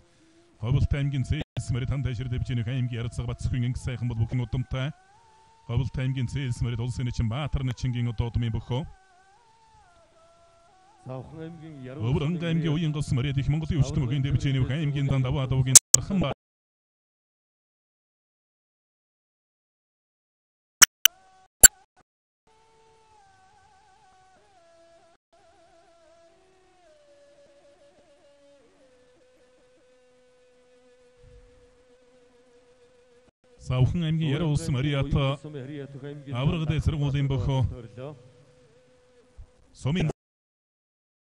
Ховлт аймгийн цэс мөрөд ханд ташир дэвчэний аймгийн ярцаг бацхын инг сайхан бол бүхэн удамтай. Ховлт аймгийн цэс мөрөд улсын эчин баатар нэчингийн одоодмын бөхөө. Савхан аймгийн яруу Өвөрөн аймгийн уян гос мөрөд их Монголын өвчтөн бүхэн дэвчэний аймгийн дан даваа давгийн хан Савхан аймгийн яруу улс Мариат аврагд эсрэгүүлийн бөхөө. Сумын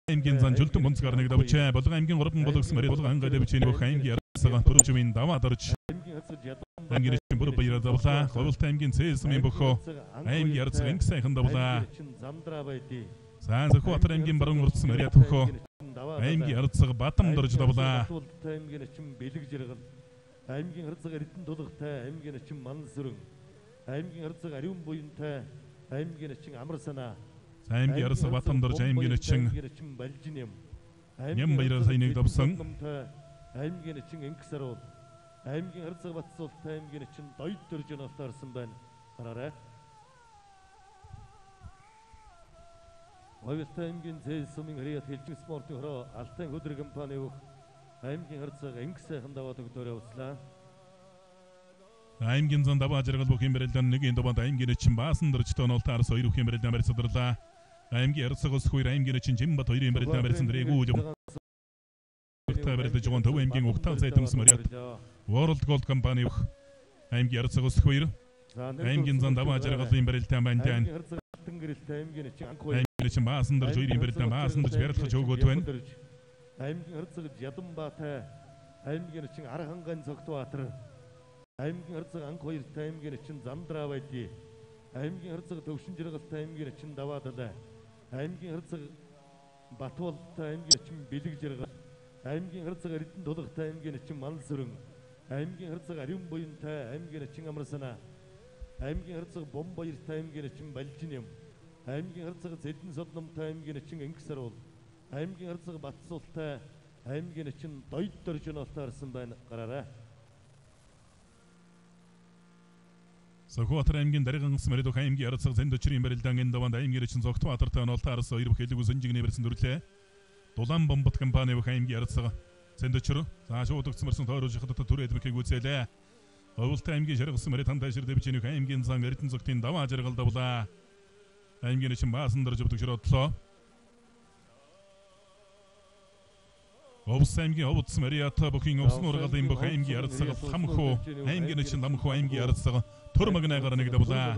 аймгийн зан чөлтөн бонцгаар нэг давчаа Болгон аймгийн 3 болгосон Мариат Болгон ангай дэвчээний бөх аймгийн ярсага төрөвчмийн даваа дорж аймгийн эчин бүр баяраа давлаа. Ховлт аймгийн цэсмийн бөхөө аймгийн ярсага инг сайхан давлаа. Сан Зөвхбатар аймгийн баруун урдсан Мариат бөхөө аймгийн ярсага батам дорж давлаа. аймгийн эчин бэлэг жиргэл аймгийн харцаг эрдэн тулгатай аймгийн эчин мансүрэн аймгийн харцаг ариун буянтай аймгийн эчин амар санаа аймгийн ярсага батам дорж аймгийн эчин балжин ням баяраа сайныг давсан. аймгийн эчин инксаруул аймгийн харцаг батсуултай аймгийн эчин дойд дөрж налтаарсан байна. Хараарай. Ховлт аймгийн зээл сумын хариат хэлжин спортын хороо Алтай хөдөр компани өөх аймгийн харцаг инг сайхан даваад өгдөрөө услаа. Аймгийн зан даваа жаргал бүхэн барилдаан нэгийн даваад аймгийн эчин баасан дөржтэй онолтаар сойр бүхэн барилдаан барьсадарлаа. Аймгийн ярцаг ус хүйр аймгийн эчин Жимбат 2-ын барилдаан барьсан дрэгүүл барилдаж байгаа төв аймгийн Угтал зайтамс Мариат World Gold компани өөх аймгийн ярцаг ус хүйр аймгийн зан даваа жаргалын барилдаан байна. Аймгийн эчин баасан дөрж 2-ын барилдаан баасан дөрж барилдаж өгөөд байна. аймгийн харцаг Ядамбаатай аймгийн эчин Архангайн Цогтбаатар аймгийн харцаг Анх хоёртай аймгийн эчин Замдраа байдий аймгийн харцаг Төвшин жиргалтай аймгийн эчин Даваадалай аймгийн харцаг Батуултай аймгийн эчин Бэлэг жиргал аймгийн харцаг Эрдэнэ тулгатай аймгийн эчин Мансүрэн аймгийн харцаг Ариун буянтай аймгийн эчин Амар санаа аймгийн харцаг Бомбаяртай аймгийн эчин Балжин аймгийн харцаг Зэдэн Содномтой аймгийн эчин Инксаруул аймгийн харцаг Батсуултай аймгийн эчин дойд дөрж налтаарсан байна. Гараарай. Зөвхбатар аймгийн Дариган Смэрид аймгийн ярцаг зэндочрийн барилдаан энэ даванд аймгийн эчин Цогтбаатартай онолтаарс хоёр бүх хэлэг үсэнжигний барьсан дүрлээ. Дулаан бомбот компани бүх аймгийн ярцаг зэндочр шууд өгцмөрсөн тойрож хатад түрээд мэхийг үзээлээ. Ховлт аймгийн Шаргас Смэрид хандаа шир дэвчэний аймгийн зан Эрдэнэ цогтын даваа жаргал давлаа. Аймгийн эчин баасан дорж өгдөг широдлоо. Овс аймгийн Овц Мариат бүхийн овс нургалын бүх аймгийн ярцаг хамхуу аймгийн эчин ламхуу аймгийн ярцаг төрмөгнэгээр нэг давлаа.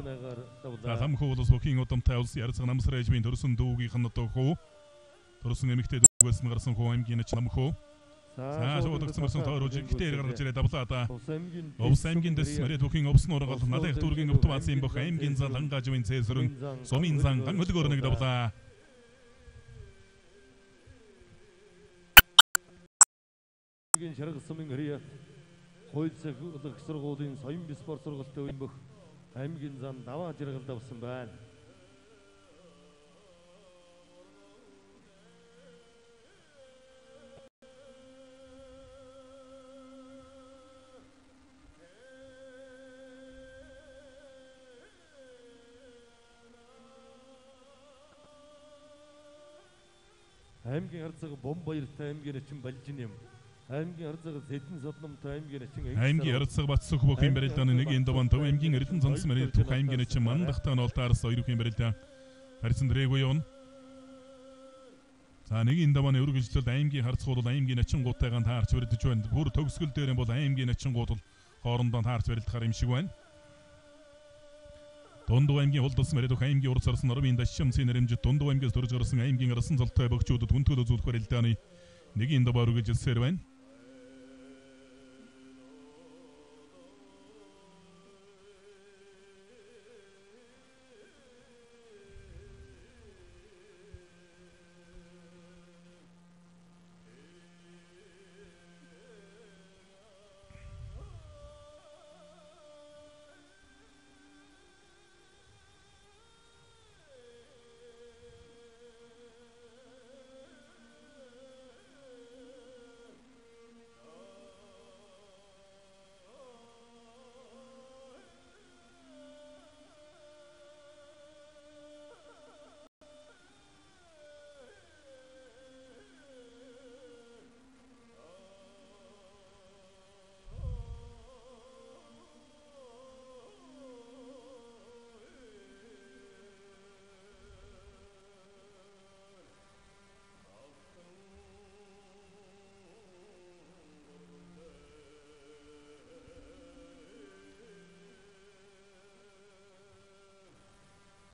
Хамхуу улс бүхийн удамтай улс ярцаг намсраж бийн төрсөн дүүгийнхэн одоохоо төрсөн эмэгтэй дүүгээс нь гарсан хуу аймгийн эчин ламхуу шууд өгцмөрсөн тойрож ихтэй гаргаж ирээ давлаа да. Овс аймгийн дэс Мариат бүхийн овс нургал надад дүүргийн өвтвацын бүх аймгийн зан хангажвын цэсрэн сумын зан гангөлгөр нэг давлаа. Шаргас сумын хариат хууль их сургуулийн соён бис спорт сургалтын үеийн бүх аймгийн зан даваа жаргал давсан байна. аймгийн харцаг Бомбаяртай аймгийн эчин Балжинэм. аймгийн харцаг Сэдэн Содномтой аймгийн эчин аймгийн харцаг Батсөх бүх юм барилдааны нэг энэ даван төв аймгийн Эрдэнэ цанс мэрэг бүх аймгийн эчин Мандахтай нолтаарс хоёр юм барилдаа харьцан дрэггүй явна. За нэг энэ давааны үргэлжлэлд аймгийн харцгууд бол аймгийн ачингуудтайгаан таарч барилдаж байна. Бүр төгсгөл дээр бол аймгийн ачингууд бол хоорондоо таарч барилдахаар юм шиг байна. Дундуу аймгийн Улдас мэрэг бүх аймгийн урд сарсан Орвын Дашчамсын нэрэмжит Дундуу аймгээс төрж гарсан аймгийн арсан золтой богчуудад хүндгэл үзүүлэх барилдааны нэг энэ даваа үргэлжилсээр байна.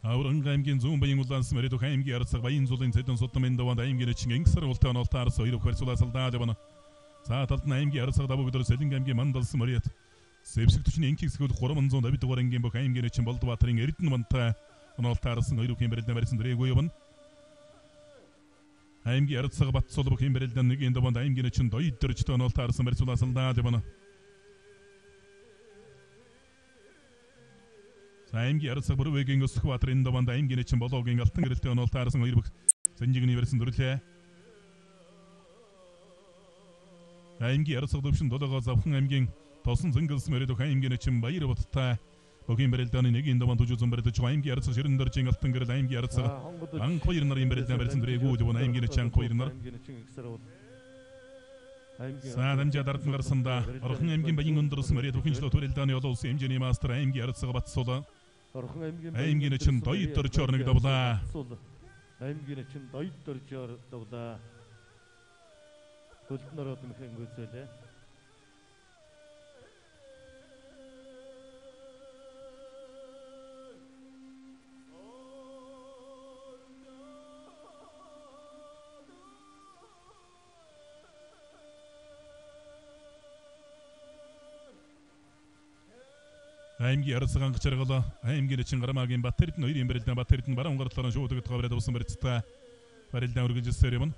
Авранга аймгийн зүүн баян улаанс мэрэг бүх аймгийн арцаг баян зулын Сэдэн Содномын даванд аймгийн эчин Энгсар ултаа нолтаарс хоёр хөрсулаасалдаа явна. За талд нь аймгийн арцаг давуу өдөр Сэлэнг аймгийн Мандалс мөрөд Сэвсэг төчний инкиг сгүүл 350 дугаар ангийн бүх аймгийн эчин Болдбаатарын Эрдэнэ мантай нолтаарс хоёр юм барилдаа барьсан дрэггүй явна. аймгийн арцаг Батсул бүх юм барилдаа нэг энэ даванд аймгийн эчин Доёд дөржтэй нолтаарс барьсулаасалдаа явна. аймгийн арцаг Бүрвэгийн Өсөхбаатарын даванд аймгийн эчин Болоогийн Алтан гэрэлтэй онолтаарсан хоёр бүх Санжигны барьсан дүрлээ. аймгийн арцаг Дэвшин Долоогоо Завхан аймгийн Тосон Зэнгэлс мэрэг бүх аймгийн эчин Баярбаттай бүгийн барилдааны нэг энэ даванд төжүүлсэн барилдаж аймгийн арцаг Ширэн дөржийн Алтан гэрэл аймгийн арцаг Анх хоёр нарын барилдаа барьсан дрэгүү явна аймгийн эчин Анх хоёр нар. За дамжаа дардан гарсанда Орхон аймгийн Баян Өндөрс мэрэг бүхэнчлөө төрөлдааны олон улсын хэмжээний мастер аймгийн арцаг Батсул аймгийн эчин Доёд дөржөөр нэг давлаа. аймгийн эчин Доёд дөржөөр давлаа. Төлднөрөд мхэн гүйцээлээ. аймгийн арцаг анх чаргал аймгийн эчин Гарамаагийн Батэрд хоёр юм барилдаа Батэрд нь баруун гартлаараа шууд өгдөг аваад усан барилдаа барилдаа үргэлжилсээр юм.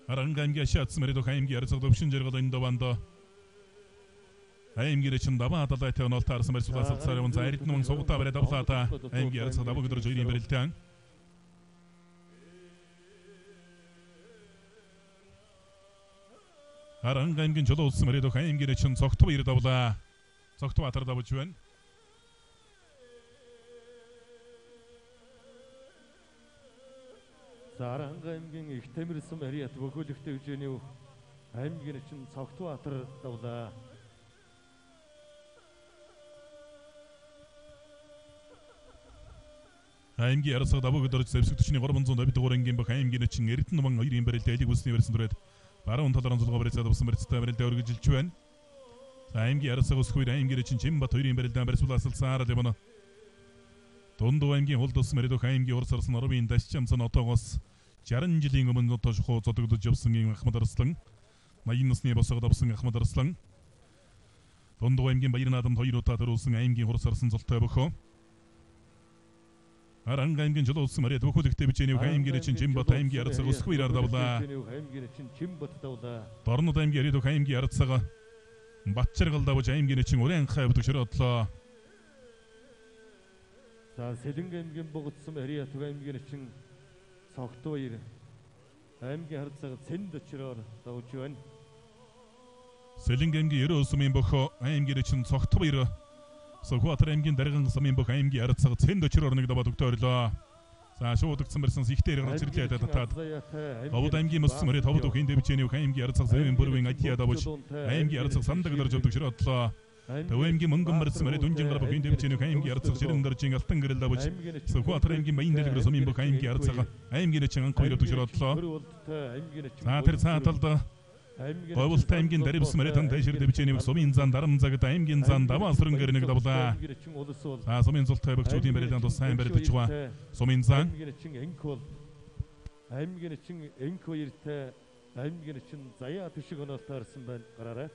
Аранга аймгийн Шац мэрэг аймгийн арцаг Дэвшин жаргал энэ даванд аймгийн эчин Даваа далайтай онолтаарсан барьсулаасалцаар юм. За Эрдэнэ сугатаа бариад авлаа аймгийн арцаг Даваа өдөр хоёр юм барилдаа. Аранга аймгийн Чулуу улс мэрэг аймгийн эчин Цогтб хоёр давлаа. Цогтбаатар давж байна. За Аранга аймгийн Их Тамирсан Ариат бөхөөлөгтэй хэмжээний аймгийн эчин Цогтбаатар давлаа. аймгийн арцаг Даваа өдөр Сэвсэг төчний 350 дугаар ангийн бүх аймгийн эчин Эрдэнэ ман хоёр юм барилдаа элиг үсний барьсан дүрээд баруун талаар зулгаа барьцаад авсан барьцтай барилдаа үргэлжилж байна. За аймгийн арцаг Өсөх хоёр аймгийн эчин Чимбат хоёрын барилдаа барьсулаасалсаар явна. Дундуу аймгийн Улдас мэрэг аймгийн урд сарсан Орвын Дашчамсан отоогоос 60 жилийн өмнө тошхоо зодогдож явсан Ахмад Арслан 80 насны босгод авсан Ахмад Арслан Дундуу аймгийн Баяр наадамд 2 удаа төрүүлсэн аймгийн урд сарсан золтой бөхөө Аранга аймгийн Чулуу улс мэрэг бөхөөлөгтэй бичээний аймгийн эчин Чимбат аймгийн арцаг Өсөх хоёраар давлаа. аймгийн эчин Чимбат давлаа. Дорнод аймгийн Аридох аймгийн арцаг Батчаргал давж аймгийн эчин Уран хай бүдгшрөөдлөө. За Сэлэнг аймгийн Богдсон Ариат аймгийн эчин Цогтбаяр аймгийн харцаг Цэнд очроор давж байна. Сэлэнг аймгийн Ерөө усмын бөхөө аймгийн эчин Цогтбаяр Сохватар аймгийн Дарган самын бүх аймгийн арцаг Цэнд очроор нэг даваад өгтөөрлөө. За шуудагдсан барьсан их дээр гарч ирлээ татаад. Овод аймгийн мөс мөрөд ховд өхин дэвчэний аймгийн арцаг зэвэн бүрвийн атиа давж аймгийн арцаг сандаг дорж авдаг широтлоо. Төв аймгийн мөнгөн барьсан мөрөд дүнжин гарав өхин дэвчэний аймгийн арцаг ширэн доржин алтан гэрэл давж Сүхбаатар аймгийн баян дэлгэр сумын бүх аймгийн арцаг аймгийн чин анх хоёр авдаг широтлоо. За тэр цааталд Говьлт аймгийн Даривс мөрөд дэшир дэвчэний сумын зан дарамзагт аймгийн зан даваа сүрэн гэрнэг давлаа. За сумын зултай бөгчүүдийн барилдаанд тус сайн барилдаж байгаа. Сумын зан аймгийн чин энк хоёртай аймгийн чин заяа төшиг онолтой харсан байна гараарай.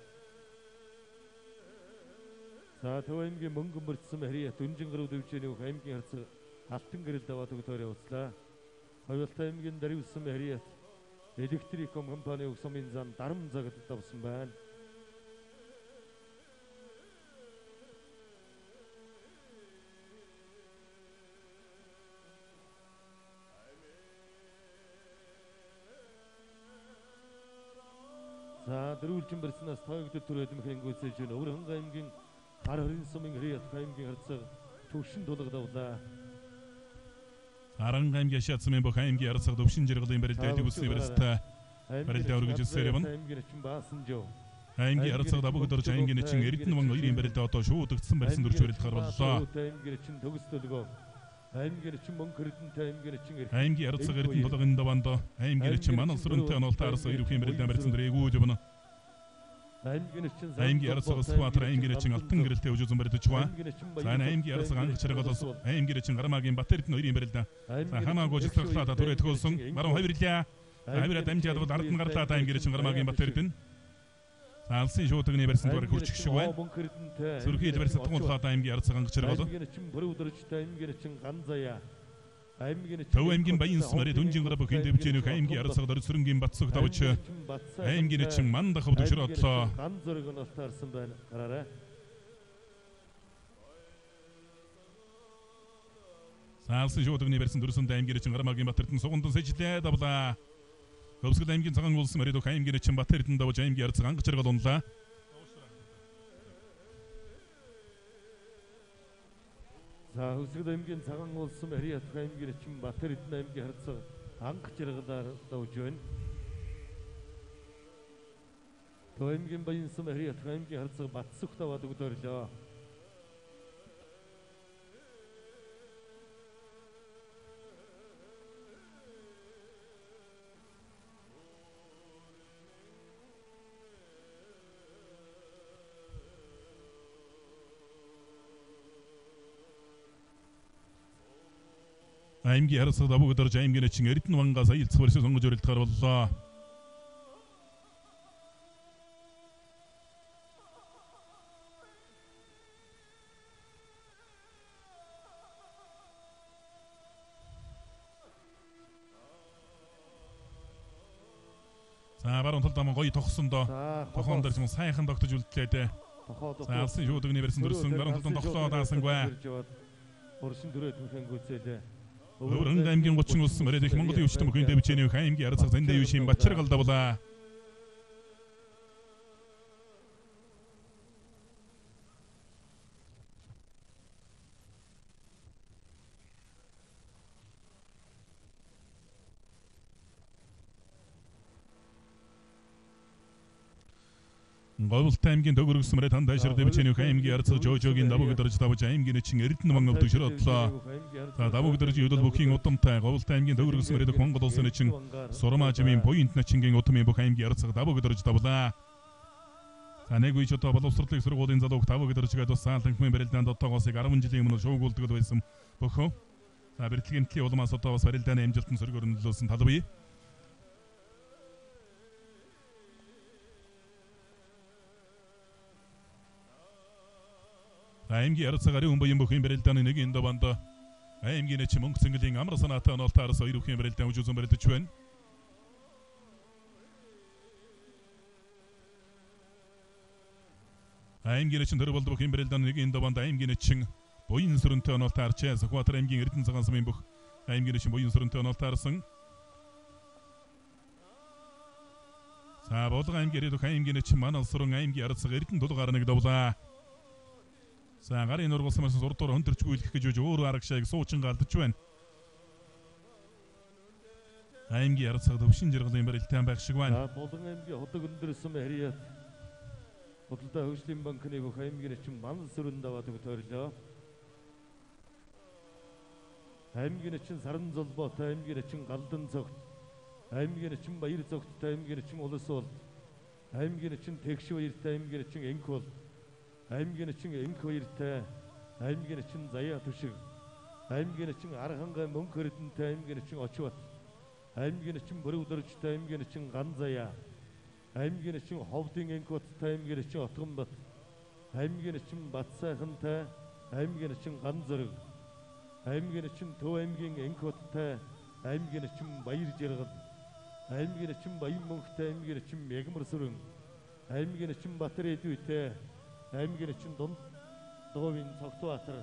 За төв аймгийн мөнгөн бэрдсэн хэрэг дүнжин гаруй дэвчэний аймгийн харцаг алтан гэрэл даваад өгдөрөө уцлаа. Говьлт аймгийн Даривс хэрэг Электриком компани сумын зан дарамзагт давсан байна. За дөрвөлжин барьснаас тоогдод түрээд мхэн гүйцээж байна. Өвөрхөн аймгийн хар хорин сумын хэрэг аймгийн харцаг төвшин тулга давлаа. Аран аймгийн шатсмын бүх аймгийн арцаг төвшин жиргалын барилдаад үсний барилтаа барилдаа өргөж өссөөр юм. Аймгийн арцаг давуу дорж аймгийн чин Эрдэнэ ван хоёрын барилдаа одоо шуудагдсан барьсан дөрж барилдахаар боллоо. Аймгийн чин төгс төлгөө. Аймгийн чин мөнгө хэрдэнтэй аймгийн чин аймгийн арцаг Эрдэнэ толгын даваанд аймгийн чин манал сүрэнтэй онолтоорс хоёрын барилдаа барьсан дөрэгүү жавна. Аймгийн арцаг Сүхбаатар аймгийн чин алтан гэрэлтэй өжөзөн барилдаж байгаа. За аймгийн арцаг анх чаргалаас аймгийн чин Гарамаагийн Батэрдэн хоёрын барилдаа. За хамаагүй жигсаглаад түрээд хөөсөн баруун хавирлаа. Хавираа дамжаад бол ард нь гарлаа аймгийн чин Гарамаагийн Батэрдэн. За алсын шуудагны барьсан дурыг хурчих шиг байна. Сүрхийд барьсан тунгалаад аймгийн арцаг анх чаргал. чин бүрөвдөрчтэй аймгийн чин Ганзая. Төв аймгийн баян смарэ дүнжин гарав өхин дэвчээнүх аймгийн арцаг дор сүрэнгийн Батсог давж аймгийн чин мандах хөвдөж ротлоо. Ган зөрөг нь таарсан байна. Гараарай. Сaalсан шуудагны барьсан дөрсөнд аймгийн чин Гарамаагийн Батэрдэн сугандан сэжлээ давлаа. Хөвсгөл аймгийн цагаан улс мөрөд аймгийн чин Батэрдэн давж аймгийн арцаг анх чаргал унлаа. За Хөвсгөл аймгийн цагаан улсын хэрэг аймгийн чин Батэрдэн аймгийн харцаг анх чиргалаар давж байна. Төв аймгийн баян сум хэрэг аймгийн харцаг Батсөх даваад өгдөрлөө. Аймгийн харцаг давуу дорж аймгийн чин Эрдэнэ вангаас аялц барьсан сонгож өрөлдөхөр боллоо. За баруун талд гоё тогсондоо тохон дэрч мөн сайхан тогтож үлдлээ. За алсын шуудагны барьсан дөрсөн баруун талд тоглоо даасангүй. Уршин төрөөд мхэн гүйцээлээ. Өвөрхөн аймгийн 30 улс мөрөд их Монголын өвчтөн бүхэн дэвчээнийх аймгийн арцаг зандаа юу шин Бачаргал давлаа. Говьлт аймгийн төгөрөг сүмрэ тандаа шир дэвчээнийх аймгийн арцаг жоожогийн давуу дорж давж аймгийн чин Эрдэнэ ван өвдөг широтлоо. За давуу дорж юудал бүхийн удамтай Говьлт аймгийн төгөрөг сүмрэ Монгол улсын чин Сурамаажмын буйнт начингийн утмын бүх аймгийн арцаг давуу дорж давлаа. За нэг үеч одоо боловсролын сургуулийн залууг давуу доржгээд бас саалтанхмын барилдаанд одоогоос 10 жилийн өмнө шуугуулдаг байсан бөхөө. За бэртлэгийн төлөв улмаас одоо бас барилдааны амжилтанд сөргөөр нөлөөлсөн тал бий. Аймгийн арцаг ариун буян бүхэн барилдааны нэгэн даваанд аймгийн чин мөнгө цэнгэлийн амар санаатай онолтоорс хоёр бүхэн барилдаан үжүүлсэн барилдаж байна. Аймгийн чин төрөв болд бүхэн барилдааны нэгэн даваанд аймгийн чин буян сүрэнтэй онолтоорч Сүхбаатар аймгийн Эрдэнэ цагаан сумын бүх аймгийн чин буян сүрэнтэй онолтоорсон. За Булган аймгийн аймгийн чин манал сүрэн аймгийн арцаг Эрдэнэ тулгаар нэг давлаа. За гарын нургуулсан марсан сурдуур хөнтөрчгүй илгэх гэж өөр арга шиг суучин галдаж байна. аймгийн ярцаг төвшин жаргалын барилтаан байх шиг байна. Болон аймгийн ходог өндөрсөн хариат Худалдаа хөгжлийн банкны бүх аймгийн чин ман сүрэн даваад өгтөрлөө. Аймгийн чин саран золбот, аймгийн чин галдан цогт, аймгийн чин баяр цогт, аймгийн чин улс бол, аймгийн чин тэгш баяртай, аймгийн чин энх бол, аймгийн чин энх баяртай, аймгийн чин заяа төшиг, аймгийн чин архангай мөнх эрдэнтэй, аймгийн чин очвот, аймгийн чин бүрөвдөржтэй, аймгийн чин ган заяа, аймгийн чин ховдын энхоттай, аймгийн чин отгонбат, аймгийн чин батсайхантай, аймгийн чин ган зөрөг, аймгийн чин төв аймгийн энхоттай, аймгийн чин баяр жаргал, аймгийн чин баян мөнхтэй, аймгийн чин мягмар сүрэн, аймгийн чин батар эдвэтэй, аймгийн чин дунд дуугийн цогтбаатар,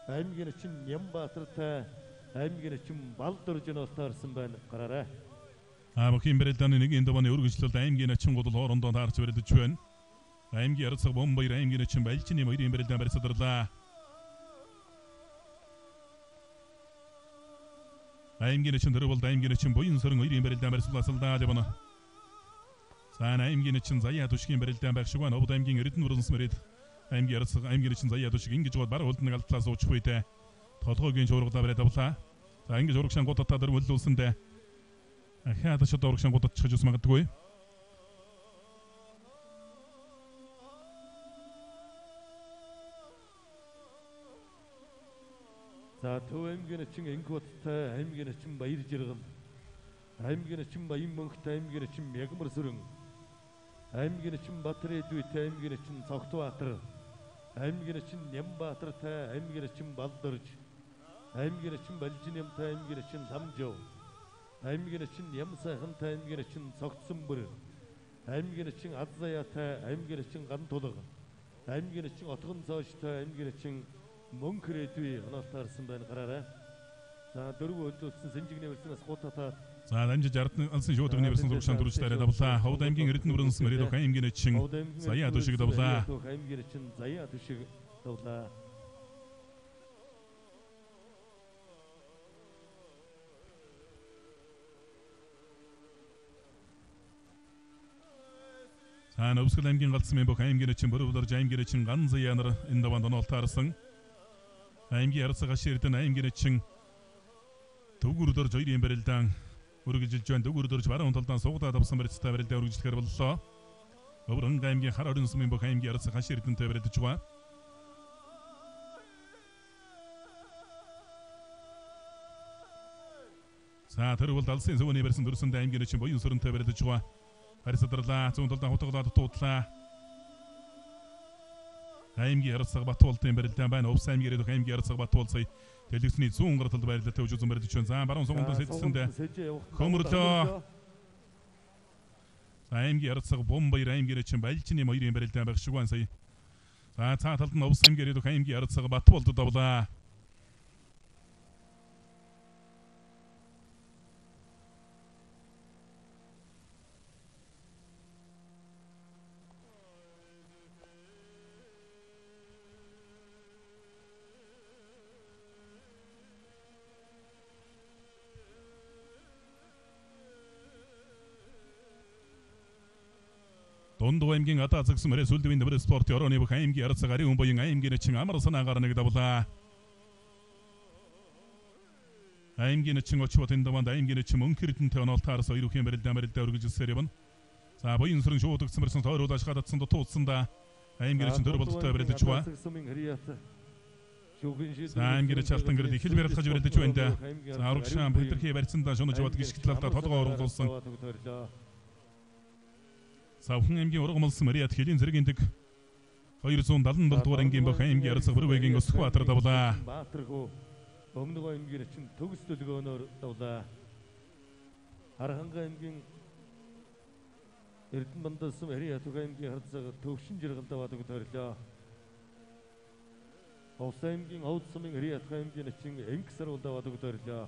аймгийн чин Нямбаатартай, аймгийн чин Балдөржин олтаарсан байна гараарай. Бүхэн барилдааны нэг энэ давааны өргөжлөлт аймгийн ачин гол хоорондоо таарч барилдаж байна. Аймгийн ярцаг бомбаяр аймгийн ачин байлчны хоёрын барилдаан барьсадарлаа. аймгийн ачин дөрвөлд аймгийн ачин буян сөрөн хоёрын барилдаан барьсуулсалдаа явна. Цаана аймгийн ачин заяа түшгийн барилдаан байх шиг байна. Овд аймгийн Эрдэнэ бүрэнс мэрэд аймгийн ярцаг аймгийн ачин заяа түшиг ингэж бод бар хөлдний алтлаас уучих үйтэй толгойгийн шуургалаа бариад авлаа. За ингэж урагшаан гутатаа дөрвөлдүүлсэндээ ахаад шууд урагшаан гутатчих гэж магадгүй. За төв аймгийн ачин энхоттай, аймгийн ачин баяр жаргал, аймгийн ачин баян мөнхтэй, аймгийн ачин мягмар сүрэн, аймгийн ачин батар эдвэтэй, аймгийн ачин цогтбаатар, аймгийн ачин Нямбаатартай, аймгийн ачин Балдөрж, аймгийн ачин Балжинямтай, аймгийн ачин Самжов, аймгийн ачин Нямсайхантай, аймгийн ачин Цогтсонбөр, аймгийн ачин Адзаяатай, аймгийн ачин Гантулга, аймгийн ачин Отгон цоочтой, аймгийн ачин Мөнхөр эдвэ оноолтаарсан байна гараарай. За дөрвөн хөлдүүлсэн Сэнжигний барьснаас гутатаа. За дамжиж ардны алсын шуудганы барьсан зуршаан дөрвөлтөөр давлаа. Ховд аймгийн Эрдэнэ бүрэнс мэрэд аймгийн ачин заяа түшиг давлаа. Аймгийн ачин заяа түшиг давлаа. За Нөвсгөл аймгийн галцсан бүх аймгийн ачин бүрөвдөрж аймгийн ачин ган заяа нар энэ даваанд оноолтаарсан. аймгийн ярцаг аширдэн аймгийн ачин төгөрдөрж хоёрын барилдаан үргэлжилж байна. Төгөрдөрж баруун талдаа сугадаад авсан барилттай барилдаан үргэлжлэхээр боллоо. Өврөнг аймгийн хар орон сумын бүх аймгийн ярцаг аширдэнтэй барилдаж байгаа. За тэрвэл алсын зөвөний барьсан дөрсөнд аймгийн ачин буян сүрэнтэй барилдаж байгаа. Барьсадарлаа зүүн талдаа хутгалаад дуудлаа. аймгийн ярцаг Батуултын барилдаан байна. Увс аймгийн ирэх аймгийн ярцаг Батуул сая телевизний 100 гаруй талд байрлалтай өжүүлсэн барилдаж байна. За баруун сугандаас эдсэндээ хөмөрлөө. За аймгийн ярцаг Бомбаяр аймгийн ачин Балжины хоёрын барилдаан байх шиг байна сая. За цаа талд нь Увс аймгийн ирэх аймгийн ярцаг Батуулд давлаа. Дундуу аймгийн Адаа загсан мөрөөс үлдэвийн дэвэр спорт орооны бүх аймгийн ярцаг ари өмбөгийн аймгийн ачин амар санаагаар нэг давлаа. аймгийн ачин очвотын даваанд аймгийн ачин Мөнхөрдөнтэй оноолтаарс хоёрын барилдаан үргэлжилсээр явна. За буян сүрэн шуудагдсан барьсан тойрууд ашгаадсан дутуудсандаа аймгийн ачин төр бололтой барилдаж байгаа. За аймгийн ачин алтан гэрэл их л барилгаж барилдаж байна. За урагшаан бүдэрхий барьсандаа шунаж бод гიშгт талдаа толгоо оруулсан. Савхан аймгийн ургамалсан Мариат хэлийн зэрэг индэг 277 дугаар ангийн бүх аймгийн ярцаг бүрвэгийн Өсгбаатар давлаа. Баатархуу Өмнөг аймгийн ачин төгс төлгөөнөөр давлаа. Харханга аймгийн Эрдэнэ бандалсан Мариат аймгийн харцаг төвшин жаргал даваад өгтөрлөө. Овс аймгийн Овд сумын Мариат аймгийн ачин Энгсэр даваад өгтөрлөө.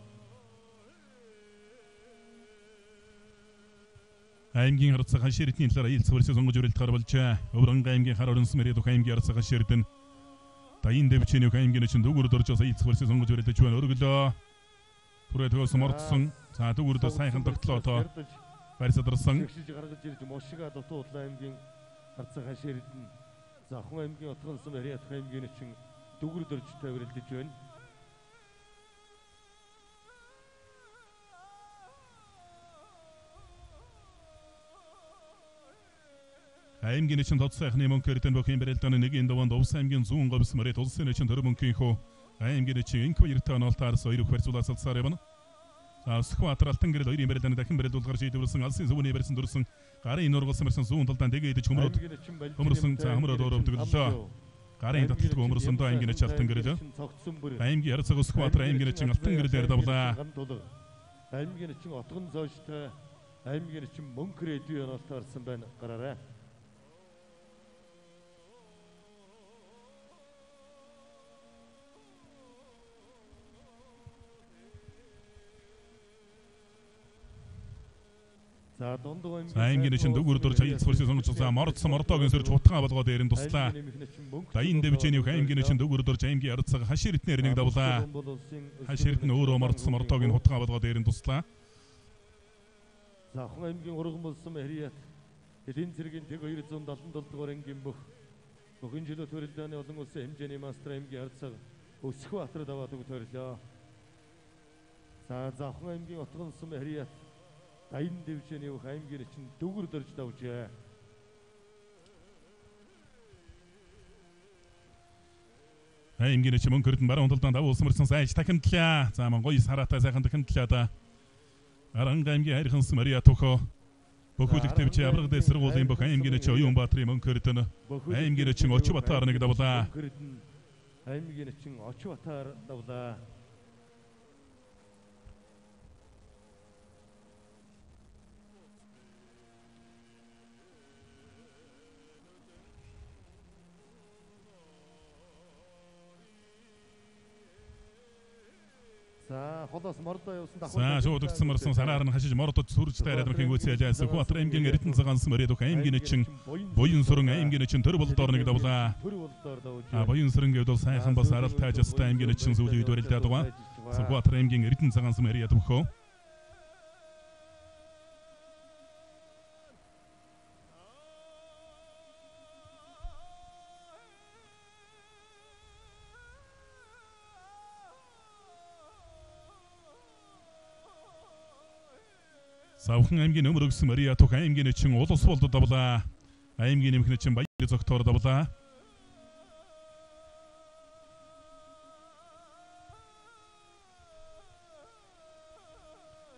аймгийн харцаг хаширтны талаар ил цэвэрсээ сонгож өрөлтөөр болжээ. Өврөнг аймгийн хар орон мэрэд аймгийн харцаг хаширтэн Даян дэвчний аймгийн ачин дөгөр дөрж ил цэвэрсээ сонгож өрөлтөж байна. Өргөлөө. аймгийн харцаг Батуултын барилдаан байх шиг байна. Түрээ төгөөс мордсон. За дүүрдээ сайхан тогтлоо тоо. Барьсадарсан. Тэгшиж гаргаж ирж Мошига Дутуу Улаан аймгийн харцаг хашаа эрдэнэ. За Хон аймгийн Утган сум Ариат аймгийн чин дүгэр дөржтэй өрөлдөж байна. Аймгийн чин тод сайхны мөнхөртөн бохин бэрэлтэн нэгийн даван Увс аймгийн зүүн говс мөрөд улсын чин төрөмөнхийн хөө аймгийн чин инкво эртэн олтаар соёрох барьцуулаас алсаар явна. Скватер алтан гэрэл хоёрын бэрэлтэн дахин бэрэлдүүлгээр шийдвэрлсэн алсын зөвний барьсан дөрсөн гарын нургалсан мэрсэн зүүн талдаа дэгэдэж хөмрөсөн за хөмрөд өрөв төглөө. Гарын татлаг хөмрөсөн доо аймгийн чин алтан гэрэл. Аймгийн харцаг скватер аймгийн чин алтан гэрэлээр давлаа. Аймгийн чин отгон зоожтой аймгийн чин мөнхөр эдүү онолтой орсон байна гараарай. За дундуу аймгийн чин дүгүр дөрж хайл сурсын сонгоцсон мордсон мордоогийн сэрж хутгаа болгоод дээрэн туслаа. Дайн дэвжэний аймгийн чин дүгүр дөрж аймгийн арцаг хаширтнэр нэг давлаа. Хаширтн өөрөө мордсон мордоогийн хутгаа болгоод дээрэн туслаа. За Хон аймгийн урган болсон Ариат эдийн цэргийн тэг 277 дугаар ангийн бүхэн жилөө төрөлдөөний олон улсын хэмжээний мастер аймгийн арцаг Өсхбаатар даваад үг төрлөө. За Хон аймгийн Утган сум Ариат Дайн дэвжэний аймгийн чин дүгэр дөрж давжээ. Аймгийн чин мөнхөртөн баруун талдаа давуу улсмарсан сайж тахинтлаа. За Монгол сараатай сайхан тахинтлаа да. Аранга аймгийн хайрхан Мариа Тохо Бохүлэг төвч аврагд эсрэгуулийн бох аймгийн чин Оюнбаатарын мөнхөртөн аймгийн чин Очбатаар нэг давлаа. Аймгийн чин Очбатаар давлаа. За холоос мордоо явсан давхар. За шуудагцсан марсан санаар нь хашиж мордод сүрж тайраад мхийн гүйцээлээс Скватер аймгийн эрдэнэ цагаан Мариа Тохо аймгийн чин Буян сүрэн аймгийн чин төр болдоор нэг давлаа. Буян сүрэн гэвэл сайхан бас арал тайжстай аймгийн чин сүүлийн үед барилдаад байгаа. Скватер аймгийн эрдэнэ цагаан Мариа Тохо Савхан аймгийн өмөрөгсөн Мариа Тохо аймгийн чин улс болдод давлаа. Аймгийн нэмхний чин баяр зогтоор давлаа.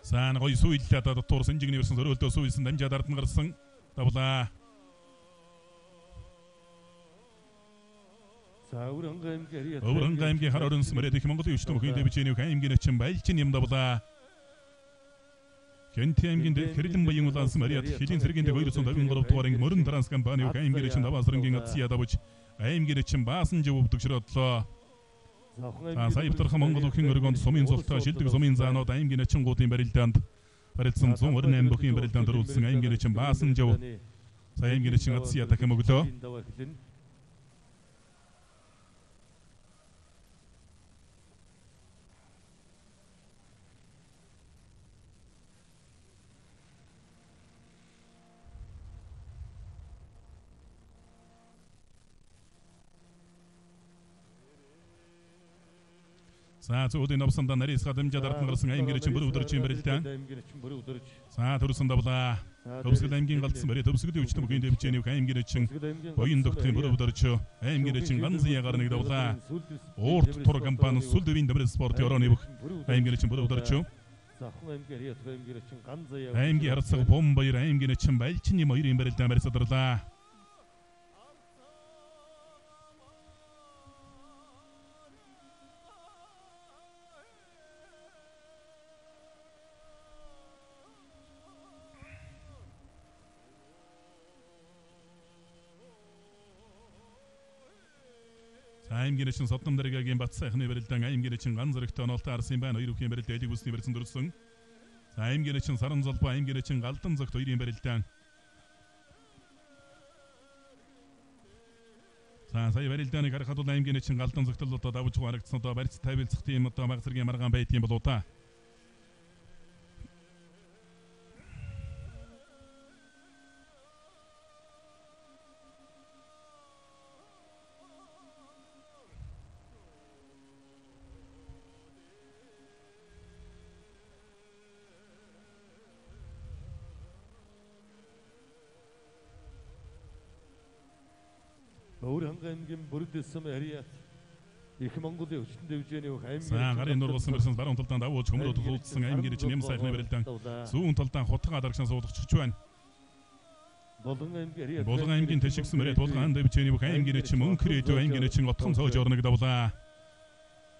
Сан гой суйллаад дотор сэнжигний өрсөн зөрөөлдөө суйлсан дамжаад ард нь гарсан давлаа. За Өврөнг аймгийн хар орон Мариа Тохо Монголын өчтөн бүхэн дэвжэний аймгийн чин байлчин юм давлаа. Кенти аймгийн Хэрэлэн баян улаанс Мариа Тохо хэлийн цэргийн 253 дугаар анги мөрөн транс компани аймгийн чин даваасрангийн атсия давж аймгийн чин баасан жив өвдөгшрөдлөө. Саябтархан Монгол өхөн өргөнд сумын зултаа шилдэг сумын заанууд аймгийн чин гуудын барилдаанд барилдсан 128 бүхийн барилдаанд оруулсан аймгийн чин баасан жив сая аймгийн чин атсия дахин өглөө. За зөвхөн навсандаа нарийнс гадамжаад ард нь гарсан аймгийн чин бүр өдөржийн барилдаан. За төрсөн давлаа. Төвсгөл аймгийн галдсан бариа төвсгөлийн өчтөн бүхийн дэвжээний аймгийн чин боён догтын бүр өдөрч аймгийн чин ганзын ягаар нэг давлаа. Уурт тур компани сүл дэвийн дэврэл спортын орооны бүх аймгийн чин бүр өдөрч. Аймгийн харцаг Бомбаяр аймгийн чин байлчин юм хоёрын барилдаан барьсадарлаа. аймгийн чин Содном дэргэгийн бат сайхны барилдаан аймгийн чин ган зэрэгтэй онолтой арсын байна хоёр бүхийн барилд элиг бүсний барьсан дөрсөн. За аймгийн чин Саран золбоо аймгийн чин Галдан зогт хоёрын барилдаан. За сая барилдааныг харахад бол аймгийн чин Галдан зогтлолтой давж харагдсан одоо барьц тавилцах тийм одоо баг зэргийн маргаан байт юм болоо та. Өөр ханга аймгийн бүрдэсэм ариат их Монголын өчтөн дэвжээний бүх аймгийн За гарын нургалсан барьсан баруун талдаа давууж хөмрөд тулдсан аймгийн чинь нэм сайхны барилдаан зүүн талдаа хутга адаргшаа суулгачж байна. Болгон аймгийн ариат Болгон аймгийн тэшигсэн мөрөд тулгаан дэвжээний бүх аймгийн чинь мөнхөр идэв аймгийн чинь отхон цоож орног давлаа.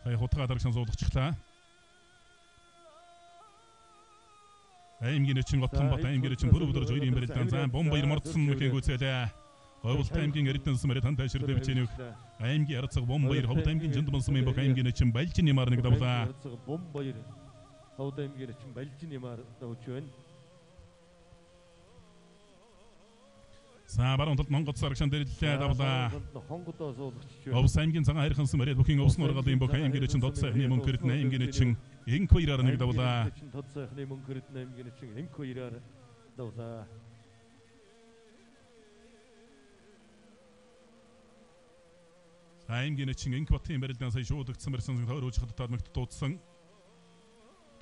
Хай хутга адаргшаа суулгачглаа. Аймгийн чинь отхон бат аймгийн чинь бүр өдөр жойрын барилдаан зан бом баяр мордсон мэхийг үзэлээ. Ховлт аймгийн эрдэнэс мөрөд хан ташир дэвжээний аймгийн арцаг бом баяр ховлт аймгийн жиндмансан бүх аймгийн чинь балжин нэмар нэг давлаа. арцаг бом баяр ховлт аймгийн чинь балжин нэмар давж байна. За баруун талд Монгол царагшаан дэрлэлээ давлаа. Хонгодоо суулгачж байна. Овс аймгийн цагаан хайрхансан мөрөд бүхийн овс нургалын бүх аймгийн чинь дод сайхны мөнхөрд аймгийн чинь инк баяраар нэг давлаа. Тод сайхны мөнхөрд аймгийн чинь инк баяраар давлаа. Аймгийн чинь инк батын барилдаан сая шуудагдсан барьсан тойрууж хатад мэгт дуудсан.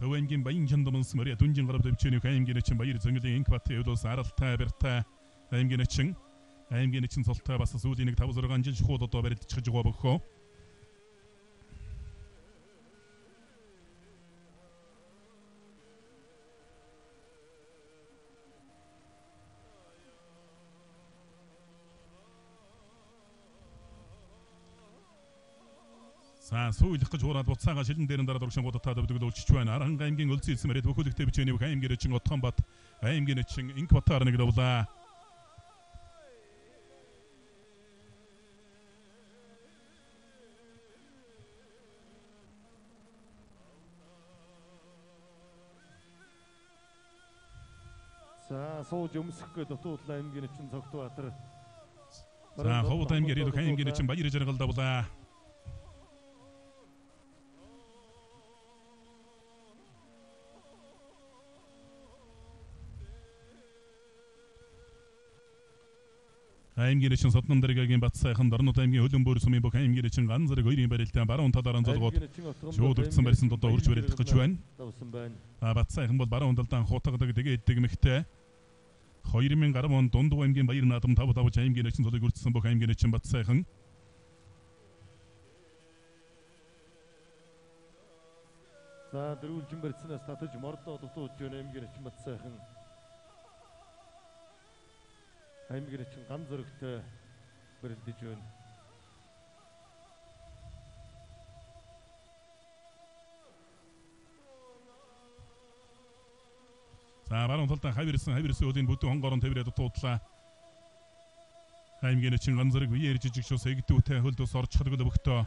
Төв аймгийн баян жандамс мөрөд дүнжин гарав дэвчээний аймгийн чинь баяр зөнгөлийн инк батын явдус аралтай барьтай аймгийн чинь цолтой бас сүүлийн 5-6 жил шууд одоо барилдчихж байгаа бохоо. За сүүлх гэж хураад буцаага шилэн дээрэн дараа дургшин гудатаа дэвдгэлүүлчих байна. Аранга аймгийн өлзий хэлсэн мөрөд бүхөлдөгтэй бичээний бүх аймгийн чинь отхон бат аймгийн чинь инк батаар нэг давлаа. За сууж өмсөхгүй дутуудлаа аймгийн чинь Цогтбаатар. За ховд аймгийн ирэх аймгийн чинь баяр жаргал давлаа. Аймгийн чинь Соднон дэргэгийн бат сайхан Дорнод аймгийн хөлөн бөөр сумын бүх аймгийн чинь ган зэрэг хоёрын барилдаан баруун талаараа золгоод шуудагдсан барьсан додоо урж барилдах гэж байна. Бат сайхан бол баруун талдаа хутгадаг тэгээд дэгмэгтэй 2010 онд Дундуу аймгийн баяр наадам 5 аймгийн чинь золыг үрдсэн бүх аймгийн чинь бат сайхан. За дөрвөлжин барьцнаас татаж мордоо дутууж байна аймгийн чинь бат сайхан. Аймгийн чинь ган зөрөгтэй барилдаж байна. За баруун талдаа хавирсан өөлийн бүдүүн хонгорон тавираад дуудлаа. Аймгийн чинь ган зэрэг үеэр жижиг шус эгдүүтэй хөлдөөс орчихдаг л өгтөө.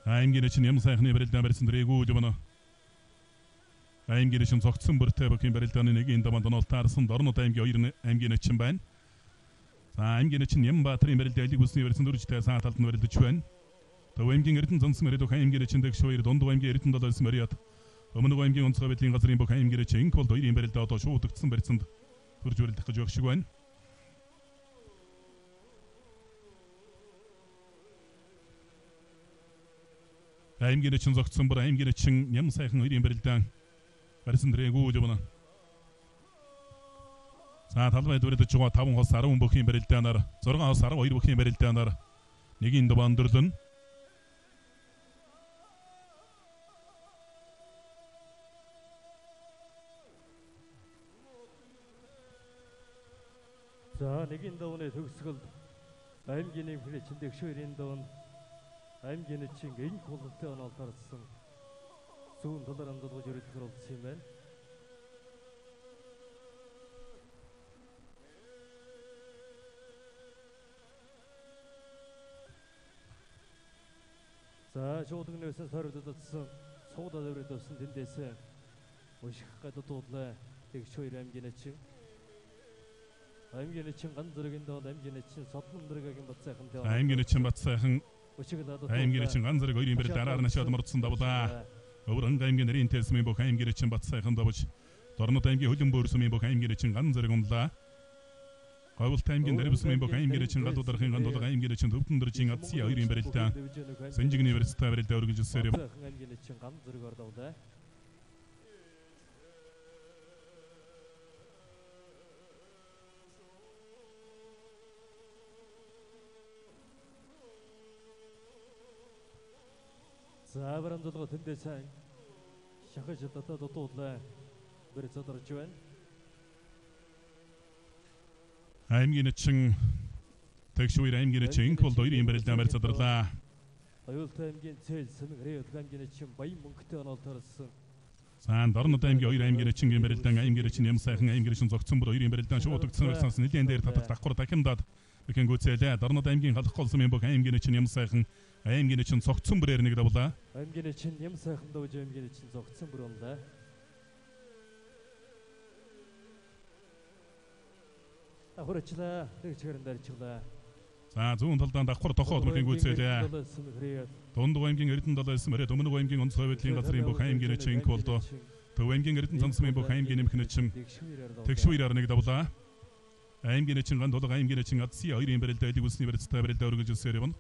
Аймгийн чинь юм сайхны барилдаан барьсан дэрэгүү юм аа. Аймгийн чинь цогцсон бүртэй бүхийн барилдааны нэг энэ дамд онол таарсан Дорнод аймгийн 2 аймгийн чинь байна. За аймгийн чинь Нямбаатарын барилдаан алиг бүсний барьсан дөрвжтэй саа талд нь барилдаж байна. Төв аймгийн Эрдэнэ зансан мөрөд аймгийн чинь дэг шуур Дундуу аймгийн Эрдэнэ талаас мөрөд өмнөг аймгийн онцгой байдлын газрын бүх аймгийн чинь инк бол 2 барилдаа одоо шуудагдсан барьсанд хурж барилдах гэж байх шиг байна. Аймгийн чинь зогцсон бүр аймгийн чинь ням сайхан 2 барилдаан барьсан дэрэгүү юм аа. За талбай дүрэдэж байгаа 5 хос 10 бүхийн барилдаанаар 6 хос 12 бүхийн барилдаанаар нэгийн дов өндөрлөн. За нэгийн довны төгсгөл аймгийн фрэчин дэгшүүрийн дов аймгийн чинь инх болгонтой онол тарсан зүүн талаар амдуулж өрөлдөхөр болсон юм байна. За шуудаг нөөсөн сордодсон суудад өрөөдсөн тэндээс өших гадуудлаа тэгш хоёр аймгийн чинь аймгийн чин ган зэрэгийн доо аймгийн чин содмон зэрэгийн бат сайхан доо аймгийн чин бат сайхан өчиглээд аймгийн чин ган зэрэг хоёрын бэрэл дараар нашаад мордсон давлаа. Өвөрн аймгийн нэрийн телсмийн бүх аймгийн чин бат сайхан давж Дорнод аймгийн хөлөн бөөрсмийн бүх аймгийн чин ган зэрэг унлаа. Говьлт аймгийн нэрвсмийн бүх аймгийн чин гадуудархын гандулга аймгийн чин төвдөн дөржин адсын хоёрын бэрэлтэй Сэнжигний университет бэрэлтэй өргөжсөөр юм. аймгийн чин ган зэрэг ордовлаа. За барамжлага тэндээ сайн шахаж татаад дутуулаа бэр цадарч байна. Аймгийн чин тэгшүүр аймгийн чин бол хоёрын бэрэлтэй бэр цадарлаа. Аюулт аймгийн цээл сэмгэрээ аймгийн чин баян мөнгөтэй онолторсон. Сан Дорнод аймгийн хоёр аймгийн чин бэрэлтэй аймгийн чин юм сайхан аймгийн чин зогцсон бүр хоёрын бэрэлтэй шуудагдсан байсан нэлийн дээр татал давхар дахимдаад ихэн гүцээлээ. Дорнод аймгийн халах голсмын бүх аймгийн чин юм сайхан аймгийн чин зогцсон бүрээр нэг давлаа. Аймгийн чин юм сайхан дууж аймгийн чин зогцсон бүр онлаа. Ахурчлаа тэгчгэрэн дарчлаа. За зүүн талдаа давхар тохоод мөрхийн гүйцээлээ. Дундгой аймгийн Эрдэнэ далайс мөрөд өмнөг аймгийн онцгой байдлын газрын бүх аймгийн чин болдоо. Төв аймгийн Эрдэнэ цансмын бүх аймгийн нэмхэн чин тэгшүүрээр нэг давлаа. Аймгийн чин ган тулга аймгийн чин адсын хоёрын бэрэлтэй элэг үсний бэрэлтэй бэрэлтэй өргөжсөөр юм.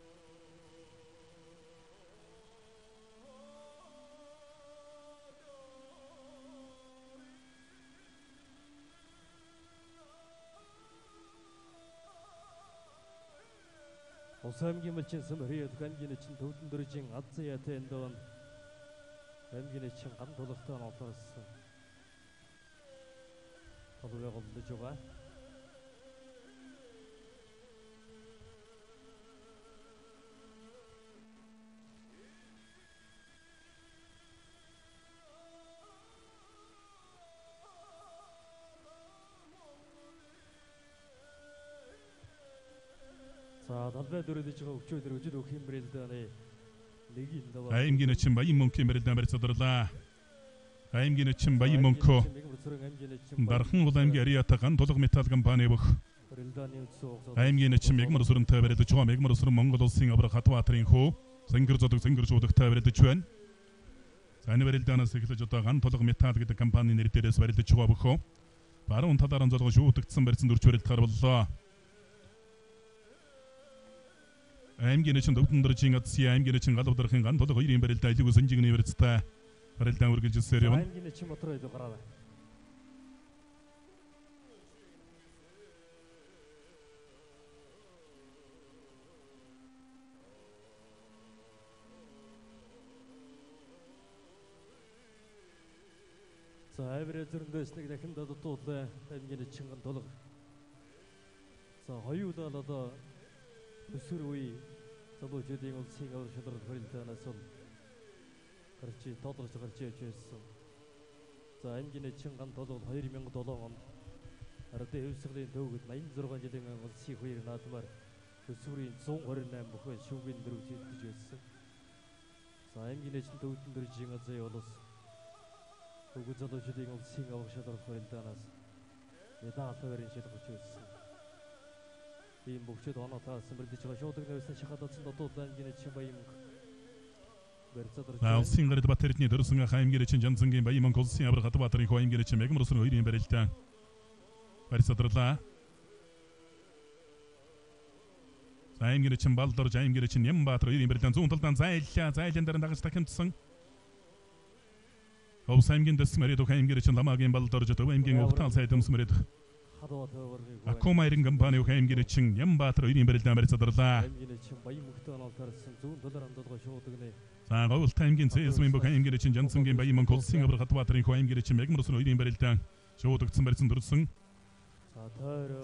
Аймгийн малчин сэмрээ аймгийн чин төвдөн дөржин адсан ятай эндон аймгийн чин ган тулгатай онолторсон. Толгой голдож байгаа. За талбай дөрөдөж байгаа өвчөөдөр өжид өөх юм бэрэлдээ нэг юм даа. Аймгийн чин баян мөнгөний бэрэлдээ бэр цадарлаа. Аймгийн чин баян мөнгө Дархан ул аймгийн Ариата ган тулга металл компани бүх аймгийн чин мегмар сүрэнтэй бэрэлдэж байгаа мегмар сүрэн Монгол улсын аврах Хатбаатарын хөө сэнгэр зодог сэнгэр шуудагтай бэрэлдэж байна. За энэ бэрэлдээнээс эхлэж одоо ган тулга металл гэдэг компани нэр дээрээс бэрэлдэж байгаа бөхөө. Баруун талаараа зодгоо шуудагдсан барьсан дөрч бэрэлд гарваллаа. Аймгийн чин төвдөн дөржин адсын аймгийн чин галуудархын ган тулга хоёрын бэрэлдээ элэг Сэнжигний университет бэрэлдээ өргөжсөөр юм. Аймгийн чин мотор илүү гараа. За авир зөрнөөс нэг дахин дутуулаа аймгийн чин ган тулга. За хоёулаа одоо өсвөр үе залуучуудын улсын аврал шударга хөрөлтөөс бол гарч тодорч гарч явж байсан. За аймгийн чин ган тулгал 2007 онд ардын хөвсглийн төвөд 86 жилийн улсын хоёр наадмаар өсвөрийн 128 бүхэн шүүгийн дөрөв жийлж байсан. За аймгийн чин төвдөн дөржин азай болос өгөө залуучуудын улсын аврал шударга хөрөлтөөс медаль шилгэж байсан. ийм бүгд оноо таасан бэрдэж байгаа шуудаг нэрсэн шахадсан дутуулан аймгийн чин баян мөнгө улсын гард батэрдний дөрсөн аймгийн чин жанцангийн баян мөнгө улсын аврах Хатбаатарын хөө аймгийн чин мегмар сүрэн хоёрын бэрэлтэй барьцадралаа. Аймгийн чин балдорж аймгийн чин Нямбаатар хоёрын бэрэлтэй зүүн талдаа зайлан дээр дагаж дахимдсан. Овс аймгийн дэс мэрид аймгийн чин ламагийн балдорж төв аймгийн ухтаал сайдамс мэрид Акума ирэн компани аймгийн чин Нямбаатар хоёрын бэрэлдээ барьцадралаа. Аймгийн чин баян мөнгөтэй онолторсон зүүн талаар амдалгаа шуудагнэ. За говьлт аймгийн цэсмийн бүх аймгийн чин жанцангийн баян мөнгө улсын аврах Хатбаатарын хөө аймгийн чин мегмар сүрэн хоёрын бэрэлдээ шуудагдсан барьсан дөрсөн.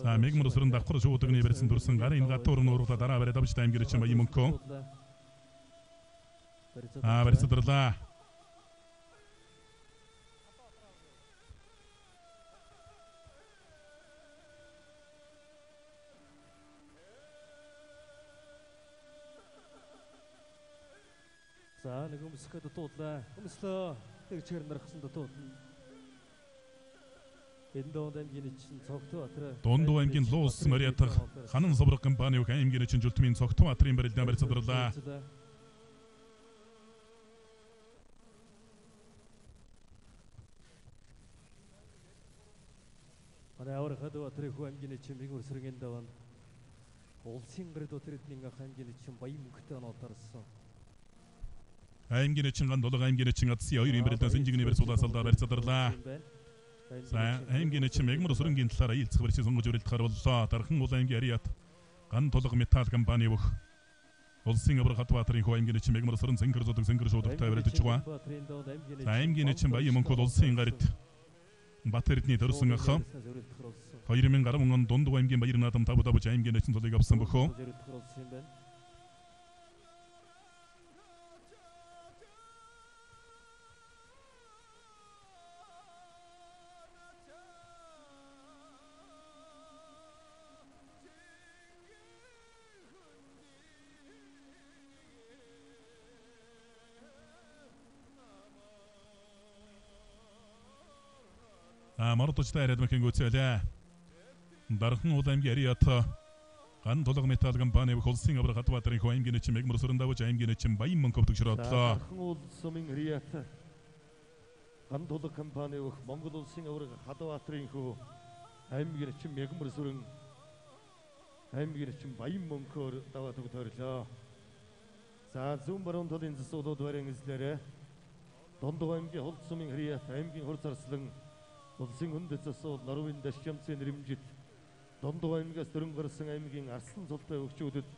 За мегмар сүрэн давхар шуудагны барьсан дөрсөн гарын гатуур нууруулаа дараа бариад авч аймгийн чин баян мөнгө барьцадралаа. За нэг өмсгöd дутуулаа. Өмслөө тэгчээр нархсан дутуулна. Дундуу аймгийн Луус Мариатах ханан соврог компани аймгийн эчин жултмын цогтон Баатарын барилдаан барьцаадарлаа. Авар хадуу Баатарын хүү аймгийн эчин мигүр сэргэн даван улсын гэрд өтрөдний аймгийн эчин баян мөнгөтэй онооторсон. Аймгийн эчин гандулга аймгийн эчин атсын хоёрын барилдаан сэнжигний барьцуулаасалдаа барьцаадарлаа. За аймгийн эчин мегмөр сүрэнгийн талаар аялцах барьцаа сонгож өрөлдөхөр боллоо. Дархан уул аймгийн Ариат ган тулга металл компани бүх улсын авраг Хатбаатарын хүү аймгийн эчин мегмөр сүрэн зэнгэр зодог зэнгэр шуудагтай барилдаж байгаа. За аймгийн эчин баян мөнгө улсын гард Батэрдний төрсөн ах 2010 онд Дундуу аймгийн Баяр наадам тавдавж аймгийн эчин цолыг авсан бөхөө. Марточтай редмэкэн гүцэлээ. Дархан уул аймгийн Ариат ган тулга металл компани бүх улсын авраг Хатбаатарын хүү аймгийн эчин мегмөр сүрэн давж аймгийн эчин баян мөнгө өвтгшрөөдлөө. Дархан уул сумын Ариат ган тулга компани бүх Монгол улсын авраг Хатбаатарын хүү аймгийн эчин мегмөр сүрэн аймгийн эчин баян мөнгөөр даваад өгдөрлөө. За зүүн баруун талын засуулууд барин эзлээрээ Дундуу аймгийн Хулд сумын Ариат аймгийн хур зарслан улсын хүндэт засуул Норвын дашчамцын нэрэмжит Дундуу аймгаас дөрөн гарсан аймгийн Арслан цолтой өгчүүдэд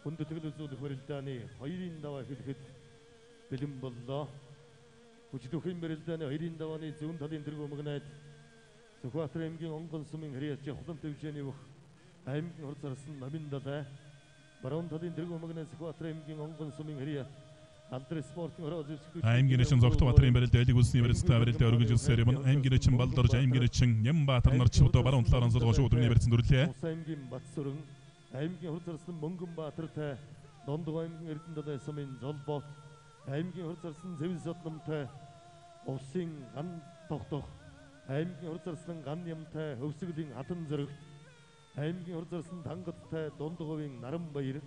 хүндэтгэл үзүүлэх барилдааны 2-ын даваа хэлэхэд бэлэн боллоо. Хүчдүхийн барилдааны 2-ын давааны зүүн талын дэргүү магнайд Сүхбаатар аймгийн Онгон сумын Ариат Жавхлан төвчээний бүх аймгийн хур зарсан намын далай баруун талын дэргүү магнайд Сүхбаатар аймгийн Онгон сумын Ариат аймгийн эчин зогтуу Баатарын барилдаа элэг үлсний барилдаа барилдаа өргөжлөсөөр юм. Аймгийн эчин Балдарж аймгийн эчин Нямбаатар нарчвдоо баруун талаар анзалгоо шуудрын барилдсан дүрлээ. Аймгийн Батсүрэн аймгийн хур зарсан Мөнгөнбаатартай Дундуу аймгийн Эрдэнэт сумын Золбот аймгийн хур зарсан Зэвэн Содномтой улсын ган тогтох аймгийн хур зарсан Ган Ямтай Хөвсгөлийн Хатан зэрэг аймгийн хур зарсан Тангадтай Дундуугийн Наранбаяр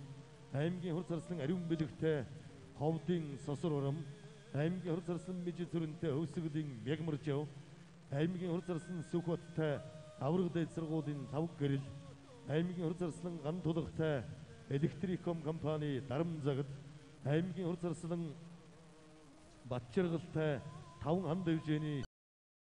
аймгийн хур зарсан Ариун Бэлэгтэй Ховдын Сосор урам аймгийн хур зарсан Мижид сүрэнтэй Хөвсгөлийн Мягмаржав аймгийн хур зарсан Сүхбаттай авраг дэд сургуулийн Тавг гэрэл аймгийн хур зарсан ган тулгатай Электриком компани Дарамзагд аймгийн хур зарсан Батчиргалтай 5 хан дэвжээний